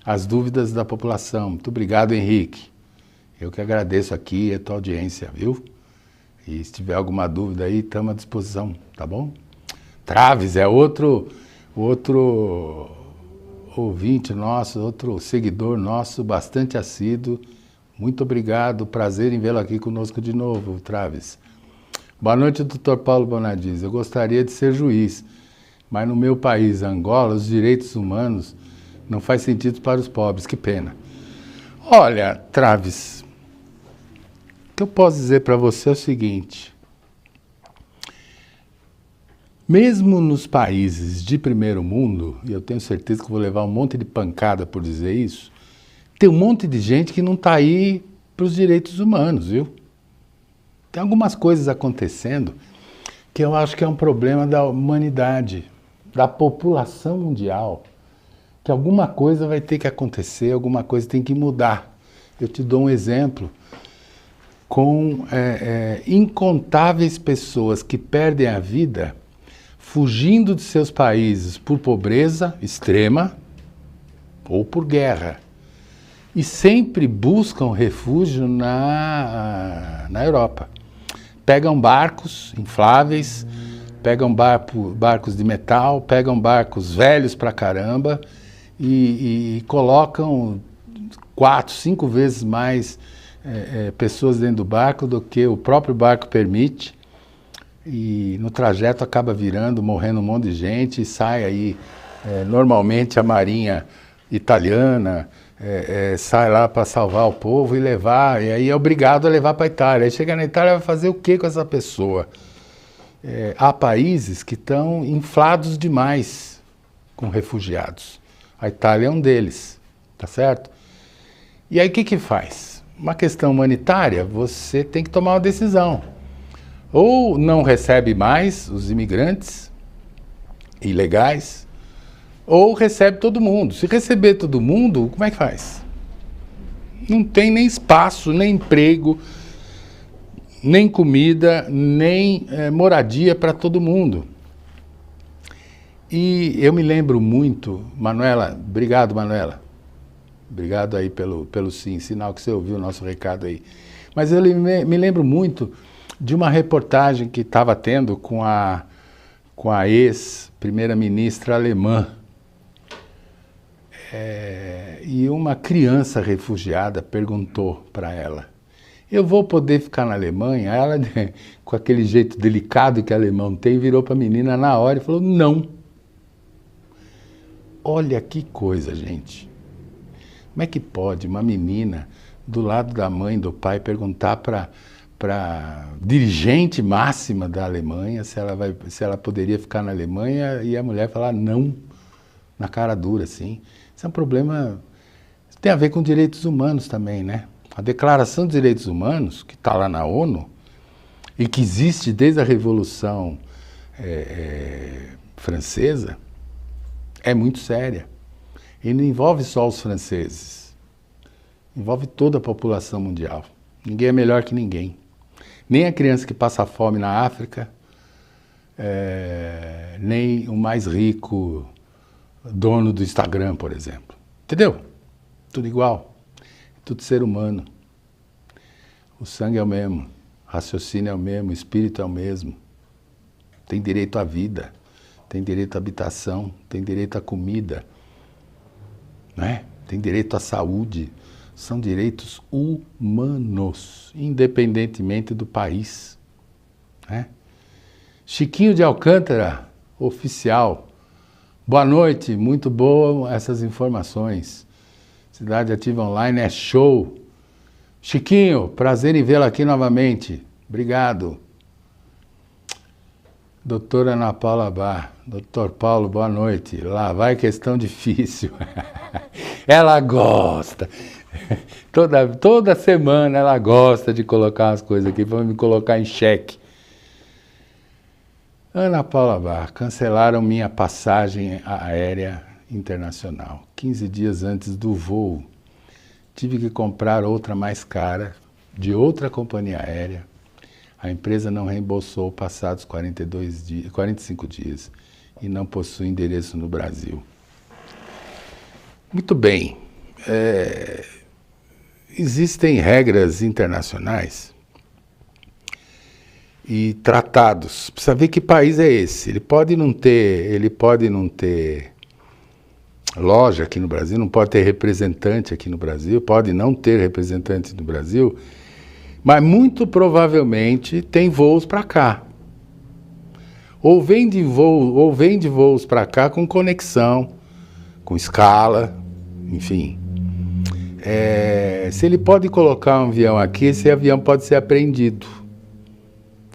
as dúvidas da população. Muito obrigado, Henrique. Eu que agradeço aqui a tua audiência, viu? E se tiver alguma dúvida aí, estamos à disposição, tá bom? Traves é outro ouvinte nosso, outro seguidor nosso, bastante assíduo. Muito obrigado, prazer em vê-lo aqui conosco de novo, Traves. Boa noite, doutor Paulo Bonadiz. Eu gostaria de ser juiz, Mas no meu país, Angola, os direitos humanos não faz sentido para os pobres, que pena. Olha, Travis, o que eu posso dizer para você é o seguinte: mesmo nos países de primeiro mundo, e eu tenho certeza que vou levar um monte de pancada por dizer isso, tem um monte de gente que não está aí para os direitos humanos, viu? Tem algumas coisas acontecendo que eu acho que é um problema da humanidade, da população mundial, que alguma coisa vai ter que acontecer, alguma coisa tem que mudar. Eu te dou um exemplo com incontáveis pessoas que perdem a vida fugindo de seus países por pobreza extrema ou por guerra. E sempre buscam refúgio na Europa. Pegam barcos infláveis, pegam barcos de metal, pegam barcos velhos pra caramba e colocam 4, 5 vezes mais pessoas dentro do barco do que o próprio barco permite. E no trajeto acaba morrendo um monte de gente e sai aí, normalmente a marinha italiana sai lá para salvar o povo e levar, e aí é obrigado a levar para a Itália. Aí chega na Itália, vai fazer o que com essa pessoa? Há países que estão inflados demais com refugiados. A Itália é um deles, tá certo? E aí o que faz? Uma questão humanitária, você tem que tomar uma decisão. Ou não recebe mais os imigrantes ilegais, ou recebe todo mundo. Se receber todo mundo, como é que faz? Não tem nem espaço, nem emprego, nem comida, nem moradia para todo mundo. E eu me lembro muito, Manuela, obrigado, Manuela. Obrigado aí pelo sim, sinal que você ouviu o nosso recado aí. Mas eu me lembro muito de uma reportagem que estava tendo com a ex-primeira-ministra alemã. E uma criança refugiada perguntou para ela: eu vou poder ficar na Alemanha? Ela, com aquele jeito delicado que alemão tem, virou para a menina na hora e falou: não. Olha que coisa, gente. Como é que pode uma menina do lado da mãe, do pai, perguntar para dirigente máxima da Alemanha se ela poderia ficar na Alemanha, e a mulher falar não, na cara dura, assim? Isso é um problema, tem a ver com direitos humanos também, né? A Declaração dos Direitos Humanos, que está lá na ONU, e que existe desde a Revolução Francesa, é muito séria. E não envolve só os franceses, envolve toda a população mundial. Ninguém é melhor que ninguém. Nem a criança que passa fome na África, nem o mais rico dono do Instagram, por exemplo. Entendeu? Tudo igual. Tudo ser humano. O sangue é o mesmo, o raciocínio é o mesmo, o espírito é o mesmo. Tem direito à vida, tem direito à habitação, tem direito à comida, né? Tem direito à saúde. São direitos humanos, independentemente do país, né? Chiquinho de Alcântara, oficial. Boa noite, muito boa essas informações. Cidade Ativa Online é show. Chiquinho, prazer em vê-lo aqui novamente. Obrigado. Doutora Ana Paula Bar. Doutor Paulo, boa noite. Lá vai questão difícil. Ela gosta. Toda semana ela gosta de colocar as coisas aqui para me colocar em xeque. Ana Paula Bar, cancelaram minha passagem aérea internacional. 15 dias antes do voo, tive que comprar outra mais cara, de outra companhia aérea. A empresa não reembolsou passados 45 dias e não possui endereço no Brasil. Muito bem. Existem regras internacionais e tratados. Precisa ver que país é esse. Ele pode não ter loja aqui no Brasil, não pode ter representante aqui no Brasil, pode não ter representante no Brasil, mas muito provavelmente tem voos para cá. ou vende voos para cá com conexão, com escala, enfim. Se ele pode colocar um avião aqui, esse avião pode ser apreendido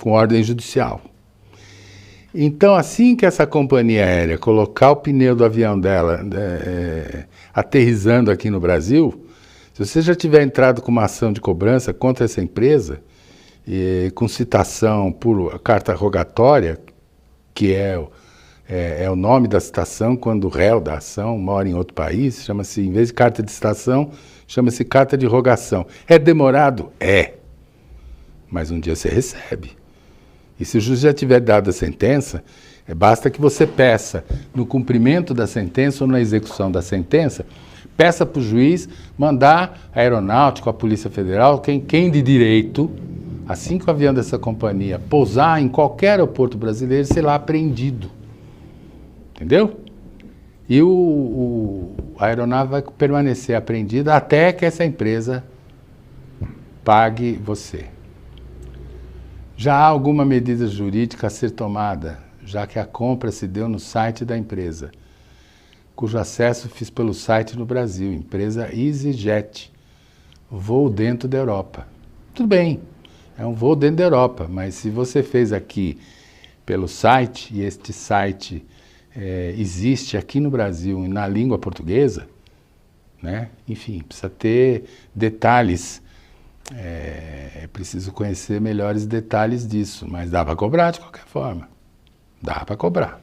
com ordem judicial. Então, assim que essa companhia aérea colocar o pneu do avião dela aterrissando aqui no Brasil, se você já tiver entrado com uma ação de cobrança contra essa empresa, com citação por carta rogatória, que é o nome da citação, quando o réu da ação mora em outro país, chama-se, em vez de carta de citação, chama-se carta de rogação. É demorado? É. Mas um dia você recebe. E se o juiz já tiver dado a sentença, basta que você peça, no cumprimento da sentença ou na execução da sentença, peça para o juiz mandar a aeronáutica, a Polícia Federal, quem de direito, assim que o avião dessa companhia pousar em qualquer aeroporto brasileiro, ser lá apreendido. Entendeu? E a aeronave vai permanecer apreendida até que essa empresa pague você. Já há alguma medida jurídica a ser tomada, já que a compra se deu no site da empresa, cujo acesso fiz pelo site no Brasil, empresa EasyJet, voo dentro da Europa. Tudo bem, é um voo dentro da Europa, mas se você fez aqui pelo site, e este site existe aqui no Brasil na língua portuguesa, né? Enfim, precisa ter detalhes. É preciso conhecer melhores detalhes disso, mas dá para cobrar de qualquer forma. Dá para cobrar.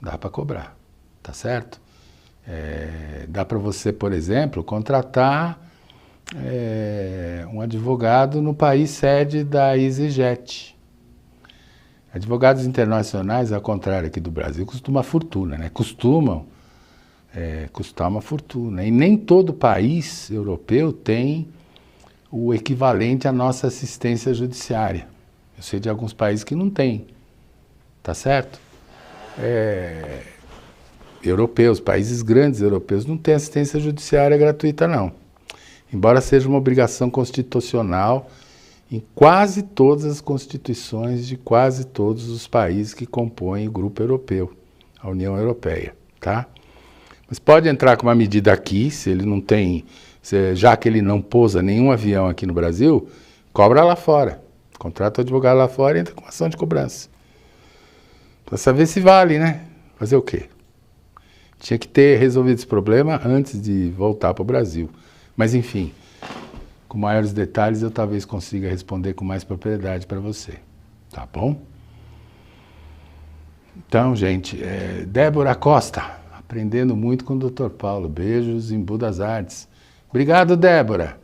Dá para cobrar, tá certo? Dá para você, por exemplo, contratar um advogado no país sede da EasyJet. Advogados internacionais, ao contrário aqui do Brasil, costumam uma fortuna, né? Costumam custar uma fortuna. E nem todo país europeu tem o equivalente à nossa assistência judiciária. Eu sei de alguns países que não tem, tá certo? Europeus, países grandes europeus, não têm assistência judiciária gratuita, não. Embora seja uma obrigação constitucional em quase todas as constituições de quase todos os países que compõem o grupo europeu, a União Europeia, tá? Mas pode entrar com uma medida aqui, se ele não tem... já que ele não pousa nenhum avião aqui no Brasil, cobra lá fora. Contrata o advogado lá fora e entra com ação de cobrança. Para saber se vale, né? Fazer o quê? Tinha que ter resolvido esse problema antes de voltar para o Brasil. Mas, enfim, com maiores detalhes eu talvez consiga responder com mais propriedade para você. Tá bom? Então, gente, Débora Costa, aprendendo muito com o Dr. Paulo. Beijos em Budas Artes. Obrigado, Débora.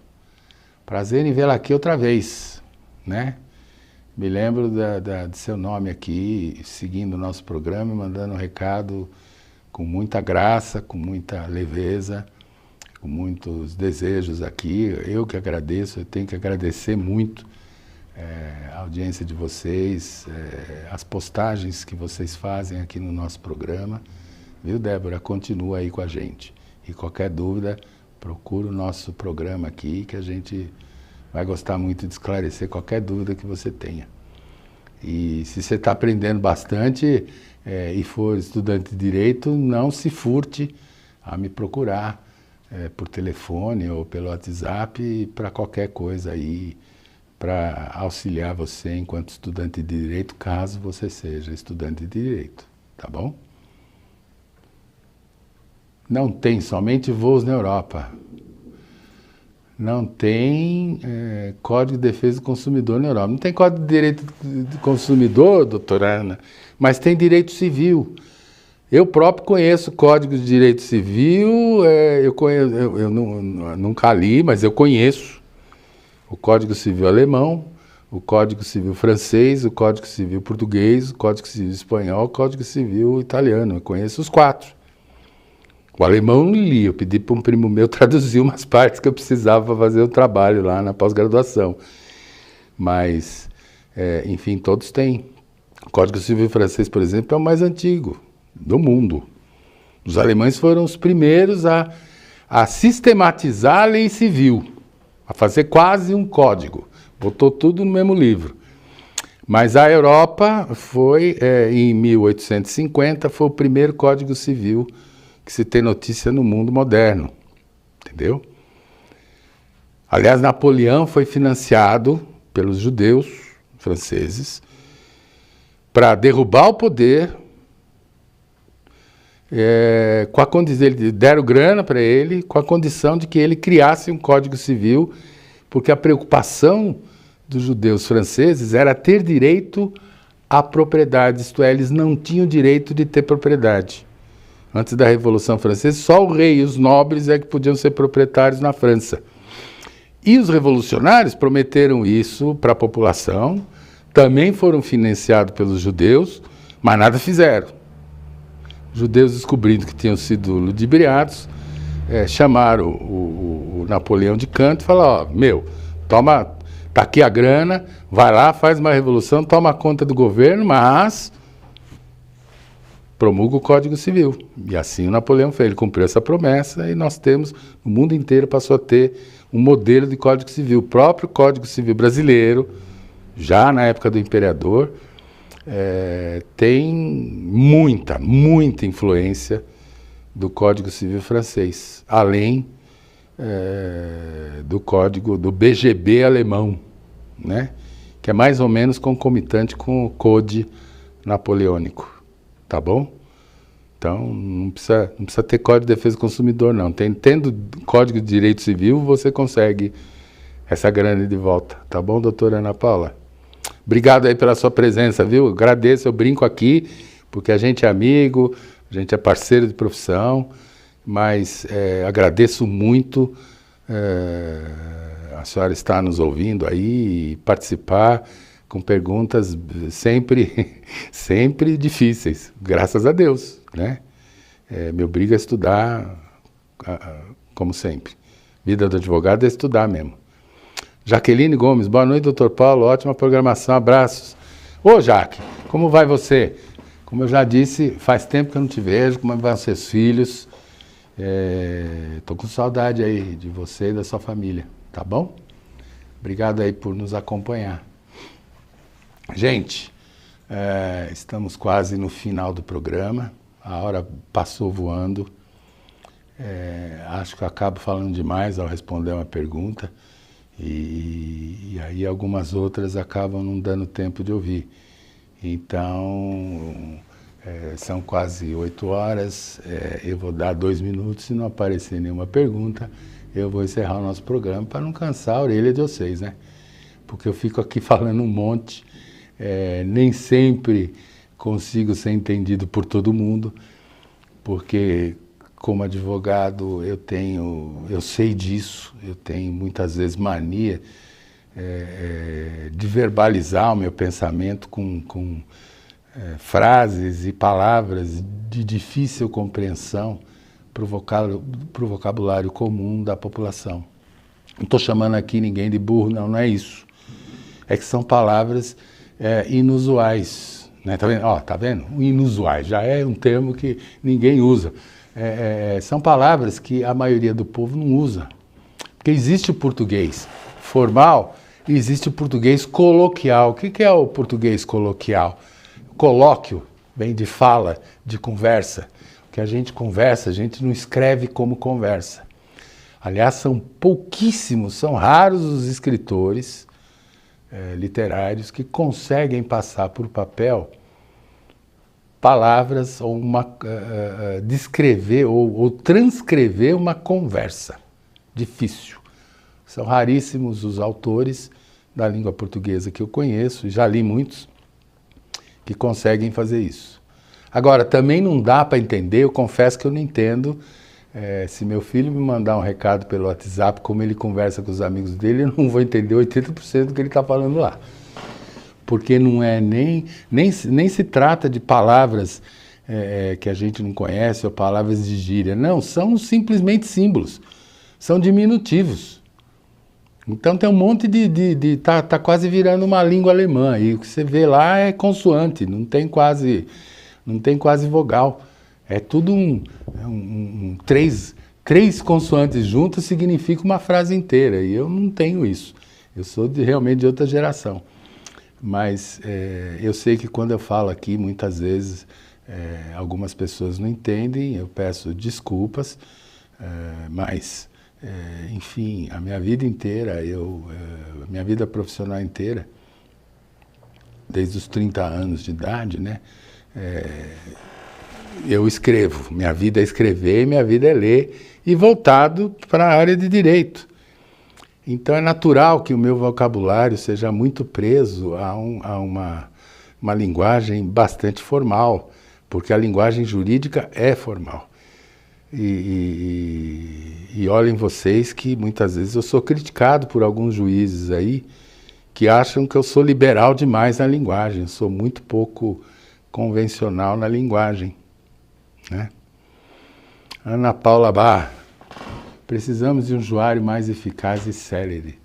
Prazer em vê-la aqui outra vez, né? Me lembro de seu nome aqui, seguindo o nosso programa e mandando um recado com muita graça, com muita leveza, com muitos desejos aqui. Eu que agradeço, eu tenho que agradecer muito a audiência de vocês, as postagens que vocês fazem aqui no nosso programa. Viu, Débora? Continua aí com a gente. E qualquer dúvida, procura o nosso programa aqui, que a gente vai gostar muito de esclarecer qualquer dúvida que você tenha. E se você está aprendendo bastante e for estudante de Direito, não se furte a me procurar por telefone ou pelo WhatsApp para qualquer coisa aí, para auxiliar você enquanto estudante de Direito, caso você seja estudante de Direito, tá bom? Não tem somente voos na Europa. Não tem Código de Defesa do Consumidor na Europa. Não tem Código de Direito do Consumidor, doutora Ana, mas tem Direito Civil. Eu próprio conheço Código de Direito Civil, eu nunca li, mas eu conheço o Código Civil alemão, o Código Civil francês, o Código Civil português, o Código Civil espanhol, o Código Civil italiano. Eu conheço os 4. O alemão não li, eu pedi para um primo meu traduzir umas partes que eu precisava para fazer o trabalho lá na pós-graduação. Mas, enfim, todos têm. O Código Civil francês, por exemplo, é o mais antigo do mundo. Os alemães foram os primeiros a sistematizar a lei civil, a fazer quase um código. Botou tudo no mesmo livro. Mas a Europa foi, em 1850, foi o primeiro Código Civil que se tem notícia no mundo moderno, entendeu? Aliás, Napoleão foi financiado pelos judeus franceses para derrubar o poder, eles deram grana para ele, com a condição de que ele criasse um Código Civil, porque a preocupação dos judeus franceses era ter direito à propriedade, isto é, eles não tinham direito de ter propriedade. Antes da Revolução Francesa, só o rei e os nobres é que podiam ser proprietários na França. E os revolucionários prometeram isso para a população, também foram financiados pelos judeus, mas nada fizeram. Os judeus, descobrindo que tinham sido ludibriados, chamaram o Napoleão de canto e falaram: toma, tá aqui a grana, vai lá, faz uma revolução, toma conta do governo, mas promulga o Código Civil. E assim o Napoleão fez, ele cumpriu essa promessa e nós temos, o mundo inteiro passou a ter um modelo de Código Civil. O próprio Código Civil brasileiro, já na época do imperador, tem muita influência do Código Civil francês, além do código do BGB alemão, né? Que é mais ou menos concomitante com o Code Napoleônico. Tá bom? Então, não precisa ter Código de Defesa do Consumidor, não. Tendo Código de Direito Civil, você consegue essa grana de volta. Tá bom, doutora Ana Paula? Obrigado aí pela sua presença, viu? Agradeço, eu brinco aqui, porque a gente é amigo, a gente é parceiro de profissão, mas agradeço muito a senhora estar nos ouvindo aí e participar com perguntas sempre difíceis, graças a Deus, né? Me obriga a estudar, como sempre. Vida do advogado é estudar mesmo. Jaqueline Gomes, boa noite, doutor Paulo, ótima programação, abraços. Ô, Jaque, como vai você? Como eu já disse, faz tempo que eu não te vejo, como vão seus filhos? Tô com saudade aí de você e da sua família, tá bom? Obrigado aí por nos acompanhar. Gente, estamos quase no final do programa, a hora passou voando, acho que eu acabo falando demais ao responder uma pergunta e aí algumas outras acabam não dando tempo de ouvir. Então, são quase 8 horas, eu vou dar 2 minutos, se não aparecer nenhuma pergunta, eu vou encerrar o nosso programa para não cansar a orelha de vocês, né? Porque eu fico aqui falando um monte, nem sempre consigo ser entendido por todo mundo, porque como advogado eu sei disso, eu tenho muitas vezes mania de verbalizar o meu pensamento com frases e palavras de difícil compreensão para o vocabulário comum da população. Não estou chamando aqui ninguém de burro, não é isso. É que são palavras inusuais, né? Tá vendo? Ó, tá vendo? Inusuais, já é um termo que ninguém usa. São palavras que a maioria do povo não usa. Porque existe o português formal e existe o português coloquial. O que é o português coloquial? Colóquio vem de fala, de conversa. O que a gente conversa, a gente não escreve como conversa. Aliás, são pouquíssimos, são raros os escritores literários que conseguem passar por papel palavras ou descrever ou transcrever uma conversa. Difícil. São raríssimos os autores da língua portuguesa que eu conheço, já li muitos, que conseguem fazer isso. Agora, também não dá para entender, eu confesso que eu não entendo. Se meu filho me mandar um recado pelo WhatsApp, como ele conversa com os amigos dele, eu não vou entender 80% do que ele está falando lá. Porque não é nem se trata de palavras que a gente não conhece ou palavras de gíria. Não, são simplesmente símbolos. São diminutivos. Então tem um monte tá quase virando uma língua alemã. E o que você vê lá é consoante, não tem quase vogal. É tudo três consoantes juntas significa uma frase inteira. E eu não tenho isso. Eu sou realmente de outra geração. Mas eu sei que quando eu falo aqui, muitas vezes algumas pessoas não entendem, eu peço desculpas, mas, enfim, a minha vida inteira, minha vida profissional inteira, desde os 30 anos de idade, né, eu escrevo. Minha vida é escrever e minha vida é ler, e voltado para a área de direito. Então é natural que o meu vocabulário seja muito preso a uma linguagem bastante formal, porque a linguagem jurídica é formal. E olhem vocês que muitas vezes eu sou criticado por alguns juízes aí que acham que eu sou liberal demais na linguagem, eu sou muito pouco convencional na linguagem, né? Ana Paula Bar, precisamos de um usuário mais eficaz e célere.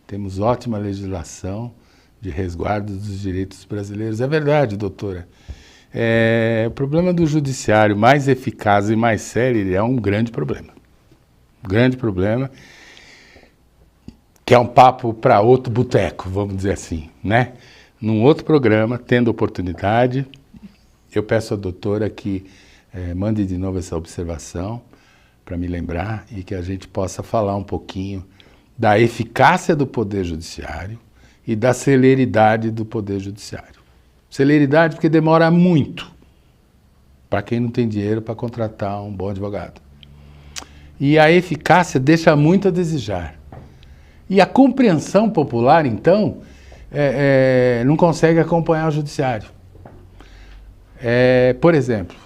Temos ótima legislação de resguardo dos direitos brasileiros. É verdade, doutora. O problema do judiciário mais eficaz e mais célere é um grande problema. Um grande problema, que é um papo para outro boteco, vamos dizer assim, né? Num outro programa, tendo oportunidade, eu peço à doutora que mande de novo essa observação para me lembrar e que a gente possa falar um pouquinho da eficácia do Poder Judiciário e da celeridade do Poder Judiciário. Celeridade porque demora muito para quem não tem dinheiro para contratar um bom advogado. E a eficácia deixa muito a desejar. E a compreensão popular, então, não consegue acompanhar o judiciário. Por exemplo,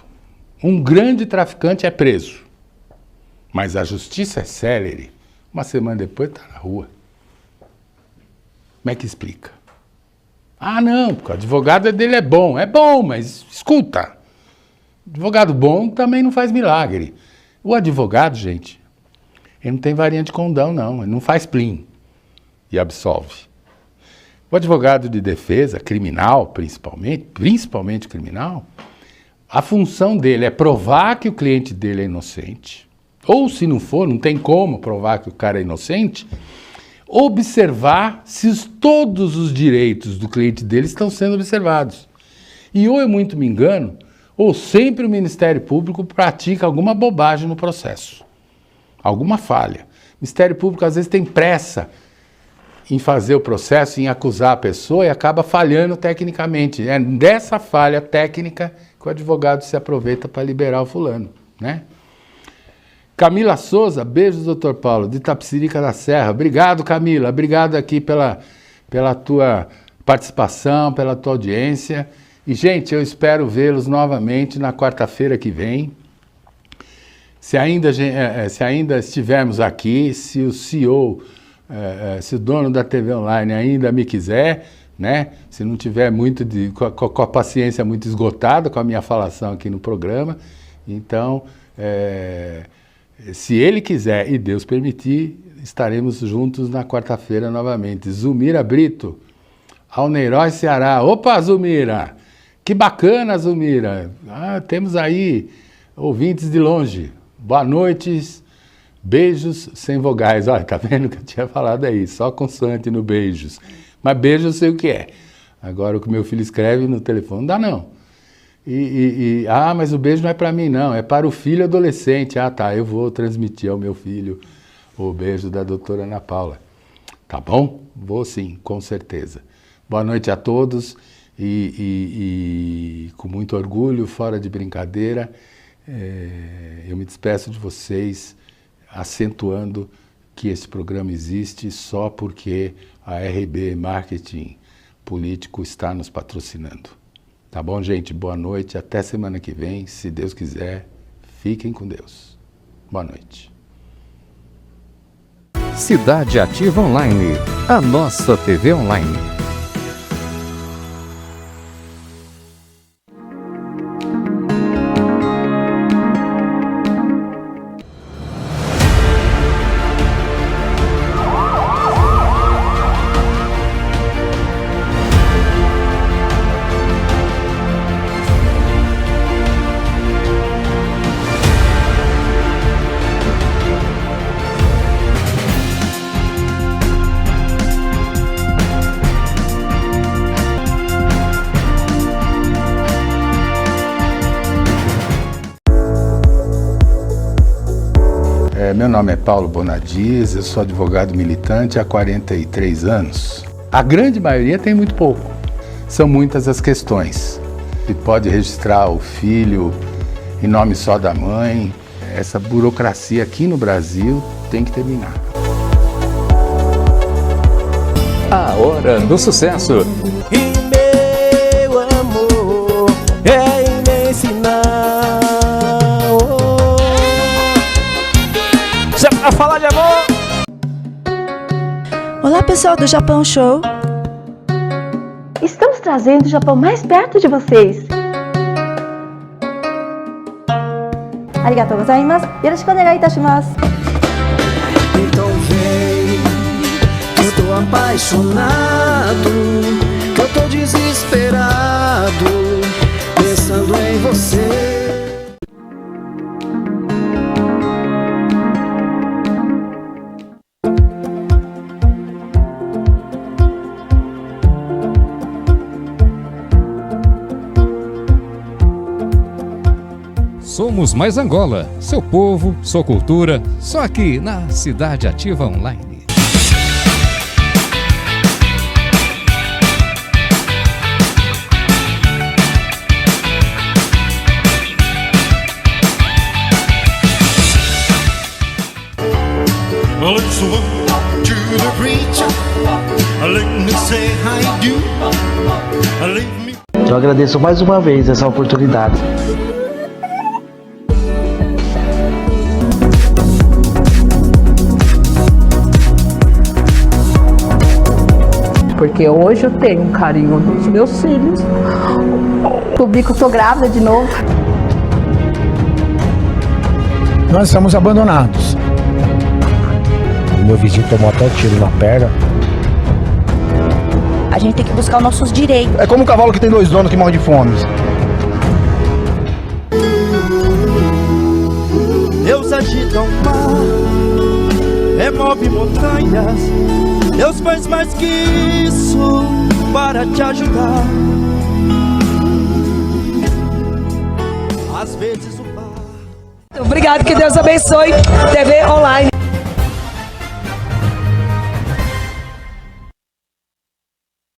um grande traficante é preso, mas a justiça é célere. Uma semana depois está na rua. Como é que explica? Ah, não, porque o advogado dele é bom. É bom, mas escuta, advogado bom também não faz milagre. O advogado, gente, ele não tem varinha de condão, não. Ele não faz plim e absolve. O advogado de defesa, criminal principalmente criminal, a função dele é provar que o cliente dele é inocente, ou se não for, não tem como provar que o cara é inocente, observar se todos os direitos do cliente dele estão sendo observados. E ou eu muito me engano, ou sempre o Ministério Público pratica alguma bobagem no processo, alguma falha. O Ministério Público às vezes tem pressa em fazer o processo, em acusar a pessoa e acaba falhando tecnicamente. É dessa falha técnica que o advogado se aproveita para liberar o fulano, né? Camila Souza, beijos, doutor Paulo, de Itapecerica da Serra. Obrigado, Camila, obrigado aqui pela tua participação, pela tua audiência. E, gente, eu espero vê-los novamente na quarta-feira que vem. Se ainda estivermos aqui, se o CEO, se o dono da TV Online ainda me quiser, né? Se não tiver com a paciência muito esgotada com a minha falação aqui no programa, então, se ele quiser e Deus permitir, estaremos juntos na quarta-feira novamente. Zumira Brito, Alneiroz, Ceará. Opa, Zumira! Que bacana, Zumira! Temos aí ouvintes de longe. Boa noite, beijos sem vogais. Olha, tá vendo que eu tinha falado aí, só consoante no beijos. Mas beijo eu sei o que é. Agora o que meu filho escreve no telefone, não dá não. Mas o beijo não é para mim não, é para o filho adolescente. Tá, eu vou transmitir ao meu filho o beijo da doutora Ana Paula. Tá bom? Vou sim, com certeza. Boa noite a todos e com muito orgulho, fora de brincadeira, eu me despeço de vocês acentuando que esse programa existe só porque a RB Marketing Político está nos patrocinando. Tá bom, gente? Boa noite. Até semana que vem. Se Deus quiser, fiquem com Deus. Boa noite. Cidade Ativa Online. A nossa TV online. Meu nome é Paulo Bonadias, eu sou advogado militante há 43 anos. A grande maioria tem muito pouco. São muitas as questões. Se pode registrar o filho em nome só da mãe. Essa burocracia aqui no Brasil tem que terminar. A Hora do Sucesso. E meu amor é imenso não. Já pra falar de amor. Olá pessoal do Japão Show. Estamos trazendo o Japão mais perto de vocês. Arigatou gozaimasu. Yoroshiku onegai itashimasu. Então vem, eu tô apaixonado, eu tô desesperado, pensando em você. Somos Mais Angola, seu povo, sua cultura, só aqui na Cidade Ativa Online. Well, it's one to the preacher. Let me say I do. Leave me. Eu agradeço mais uma vez essa oportunidade. Porque hoje eu tenho um carinho dos meus filhos. Descobri que eu tô grávida de novo. Nós estamos abandonados. O meu vizinho tomou até tiro na perna. A gente tem que buscar os nossos direitos. É como um cavalo que tem dois donos que morre de fome. Deus agita o mar, remove montanhas. Deus faz mais que isso para te ajudar. Às vezes o bar. Obrigado, que Deus abençoe. TV Online.